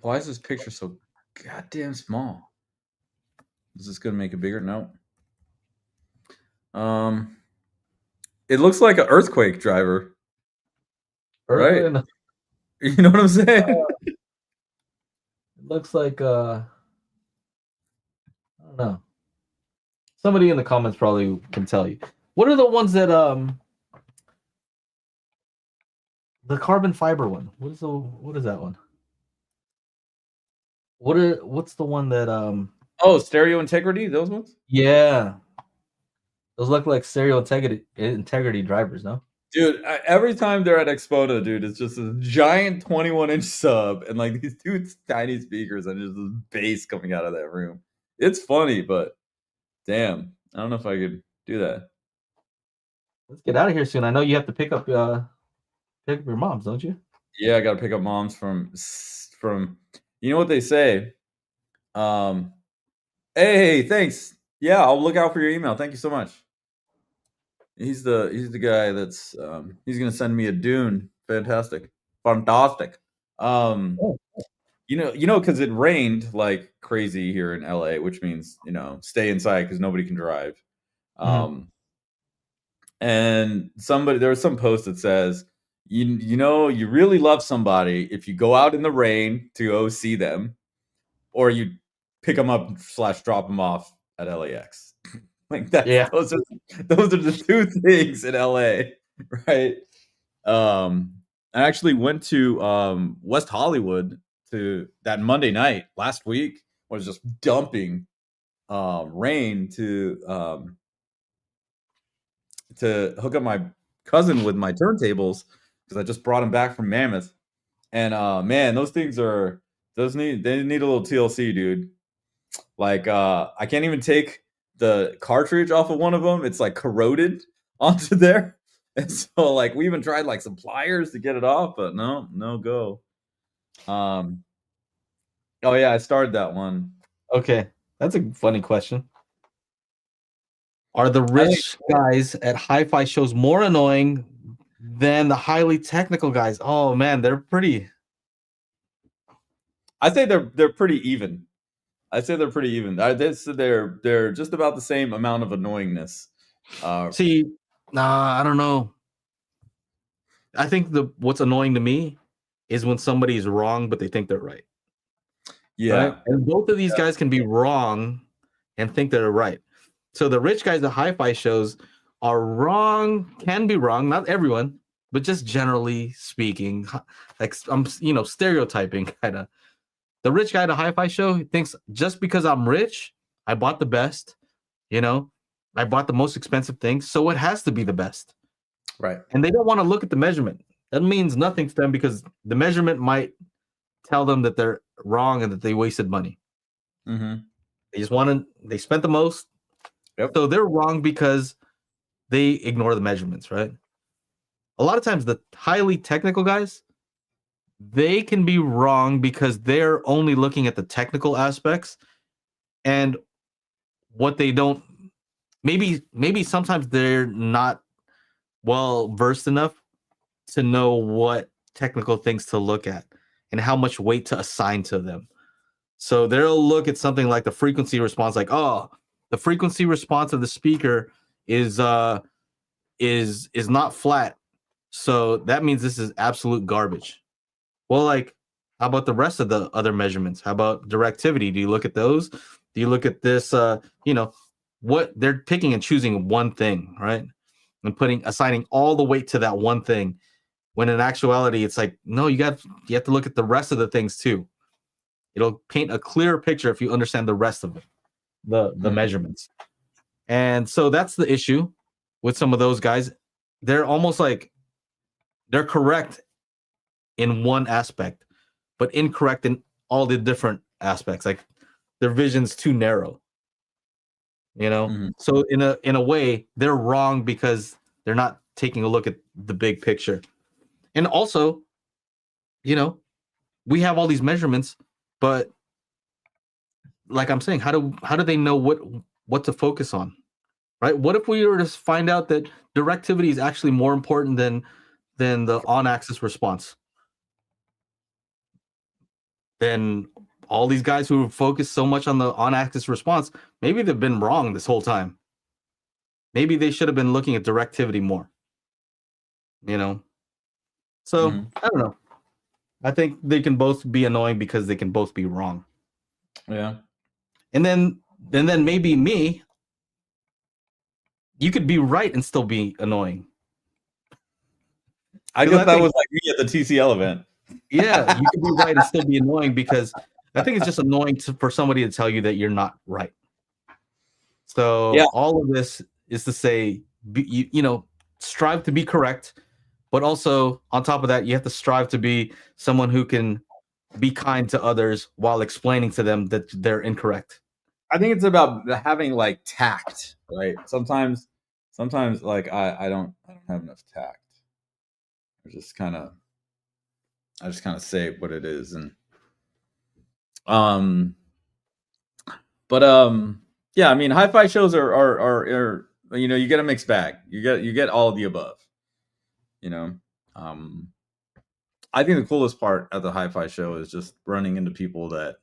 Speaker 1: why is this picture so goddamn small? Is this gonna make it bigger? No. It looks like an earthquake driver. Right? You know what I'm saying?
Speaker 2: It looks like I don't know. Somebody in the comments probably can tell you. What are the ones that the carbon fiber one? What is that one? What's the one that
Speaker 1: Oh, stereo integrity, those ones?
Speaker 2: Yeah. Those look like stereo integrity drivers, no?
Speaker 1: Dude, every time they're at Expoda, dude, it's just a giant 21-inch sub and like these 2 tiny speakers and just this bass coming out of that room. It's funny, but damn, I don't know if I could do that.
Speaker 2: Let's get out of here soon. I know you have to pick up your moms, don't you?
Speaker 1: Yeah, I gotta pick up moms from you know what they say? Hey, thanks. Yeah, I'll look out for your email. Thank you so much. He's the guy that's he's gonna send me a Dune. Fantastic.
Speaker 2: Oh.
Speaker 1: Because it rained like crazy here in LA, which means stay inside because nobody can drive. And there was some post that says, you really love somebody if you go out in the rain to go see them, or you pick them up / drop them off at LAX. Like those are the 2 things in LA, right? I actually went to West Hollywood to that Monday night last week. Was just dumping rain to hook up my cousin with my turntables because I just brought him back from Mammoth. And man, those things need a little TLC, dude. Like I can't even take the cartridge off of one of them. It's like corroded onto there. And so like we even tried like some pliers to get it off, but no go. Oh yeah, I started that one.
Speaker 2: Okay. That's a funny question. Are the rich guys at HiFi shows more annoying than the highly technical guys? Oh man, they're pretty.
Speaker 1: I'd say they're pretty even. I'd say they're pretty even. They're just about the same amount of annoyingness.
Speaker 2: See, I don't know. I think what's annoying to me is when somebody is wrong, but they think they're right.
Speaker 1: Yeah.
Speaker 2: Right? And both of these guys can be wrong and think they're right. So the rich guys at HiFi shows are wrong, can be wrong, not everyone, but just generally speaking, like I'm stereotyping kind of. The rich guy at a HiFi show thinks just because I'm rich, I bought the best, I bought the most expensive things, so it has to be the best.
Speaker 1: Right.
Speaker 2: And they don't want to look at the measurement. That means nothing to them because the measurement might tell them that they're wrong and that they wasted money.
Speaker 1: Mm-hmm.
Speaker 2: They spent the most.
Speaker 1: Yep.
Speaker 2: So they're wrong because they ignore the measurements, right? A lot of times the highly technical guys, they can be wrong because they're only looking at the technical aspects and what they don't maybe sometimes they're not well versed enough to know what technical things to look at and how much weight to assign to them. So they'll look at something like the frequency response, like, oh, the frequency response of the speaker is is not flat. So that means this is absolute garbage. Well, like, how about the rest of the other measurements? How about directivity? Do you look at those? Do you look at this? What they're picking and choosing one thing, right? And assigning all the weight to that one thing. When in actuality, it's like, no, you have to look at the rest of the things too. It'll paint a clearer picture if you understand the rest of it, the measurements. And so that's the issue with some of those guys. They're almost like they're correct in one aspect, but incorrect in all the different aspects. Like their vision's too narrow. So in a way, they're wrong because they're not taking a look at the big picture. And also, we have all these measurements, but like I'm saying, how do they know what to focus on? Right? What if we were to find out that directivity is actually more important than the on-axis response? Then all these guys who focus so much on the on-axis response, maybe they've been wrong this whole time. Maybe they should have been looking at directivity more. So I don't know. I think they can both be annoying because they can both be wrong.
Speaker 1: Yeah.
Speaker 2: And then maybe me, you could be right and still be annoying.
Speaker 1: I guess that was like me at the TCL event.
Speaker 2: Yeah, you could be right and still be annoying because I think it's just annoying for somebody to tell you that you're not right. So all of this is to say, strive to be correct, but also on top of that, you have to strive to be someone who can be kind to others while explaining to them that they're incorrect.
Speaker 1: I think it's about having like tact, right? Sometimes like I don't have enough tact. I just kind of say what it is, and yeah, I mean, hi-fi shows are you get a mixed bag. You get all of the above. I think the coolest part at the hi-fi show is just running into people that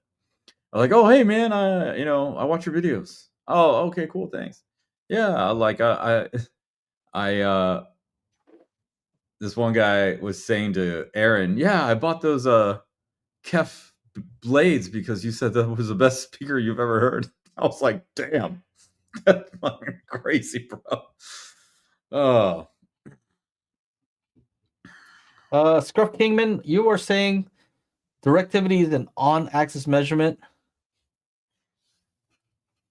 Speaker 1: are like, oh, hey man, I watch your videos. Oh, okay, cool, thanks. Yeah, like I this one guy was saying to Aaron, yeah, I bought those Kef blades because you said that was the best speaker you've ever heard. I was like, damn, that's fucking crazy, bro. Oh.
Speaker 2: Scruff Kingman, you were saying directivity is an on-axis measurement.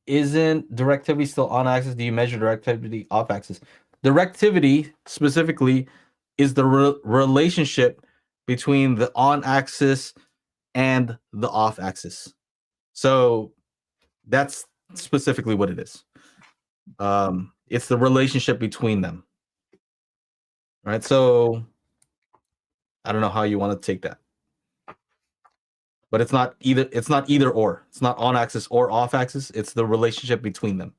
Speaker 2: Isn't directivity still on-axis? Do you measure directivity off-axis? Directivity specifically is the relationship between the on-axis and the off-axis. So that's specifically what it is. It's the relationship between them. Right? So I don't know how you want to take that. But it's not either or. It's not on axis or off axis. It's the relationship between them.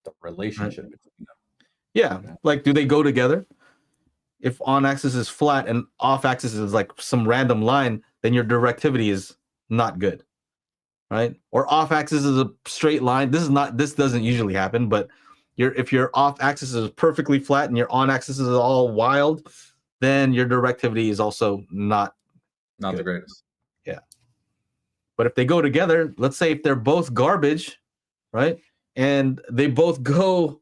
Speaker 1: The relationship between them.
Speaker 2: Yeah. Like, do they go together? If on axis is flat and off axis is like some random line, then your directivity is not good. Right? Or off axis is a straight line. This doesn't usually happen, but if your off axis is perfectly flat and your on axis is all wild, then your directivity is also not
Speaker 1: good. The greatest.
Speaker 2: Yeah. But if they go together, let's say if they're both garbage, right? And they both go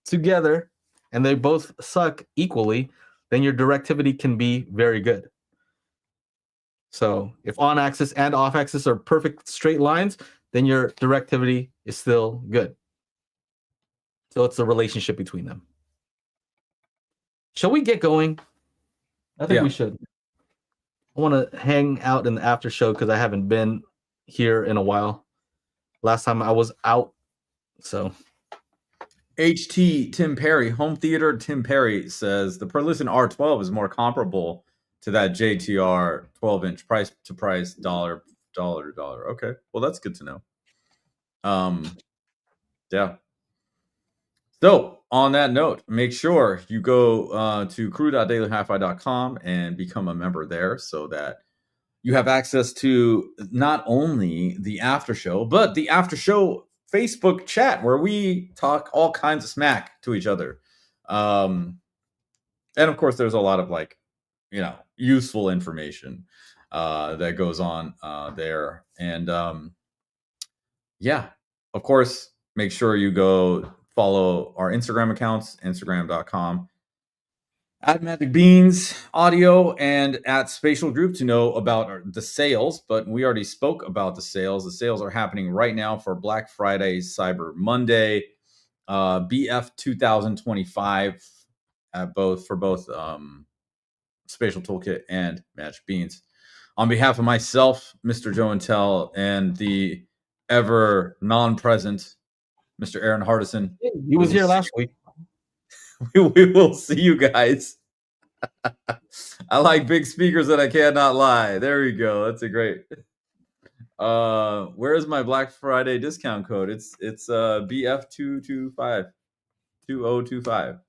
Speaker 2: together and they both suck equally, then your directivity can be very good. So if on axis and off axis are perfect straight lines, then your directivity is still good. So it's the relationship between them. Shall we get going? I think we should. I want to hang out in the after show because I haven't been here in a while. last time I was out. So
Speaker 1: HT Tim Perry, Home Theater Tim Perry says the Perlisten R12 is more comparable to that JTR 12-inch price to price dollar to dollar. Okay, well that's good to know. Yeah. So on that note, make sure you go to crew.dailyhifi.com and become a member there so that you have access to not only the after show, but the after show Facebook chat where we talk all kinds of smack to each other. And of course, there's a lot of like, useful information that goes on there. And yeah, of course, make sure you go follow our Instagram accounts, instagram.com at Magic Beans Audio and at Spatial Group to know about the sales. But we already spoke about the sales. The sales are happening right now for Black Friday, Cyber Monday, BF 2025 for both Spatial Toolkit and Magic Beans. On behalf of myself, Mr. Joe Intel, and the ever non-present Mr. Aaron Hardison,
Speaker 2: he was here last week.
Speaker 1: We will see you guys. I like big speakers that I cannot lie. There you go. That's a great. Where is my Black Friday discount code? It's BF 225 2025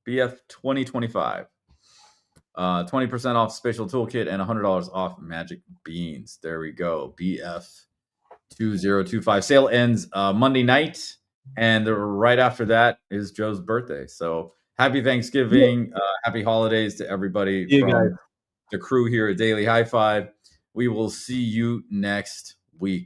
Speaker 1: BF 2025. 20% off Spatial Toolkit and $100 off Magic Beans. There we go. BF 2025. Sale ends Monday night, and right after that is Joe's birthday. So happy Thanksgiving, happy holidays to everybody from the crew here at Daily HiFi. We will see you next week.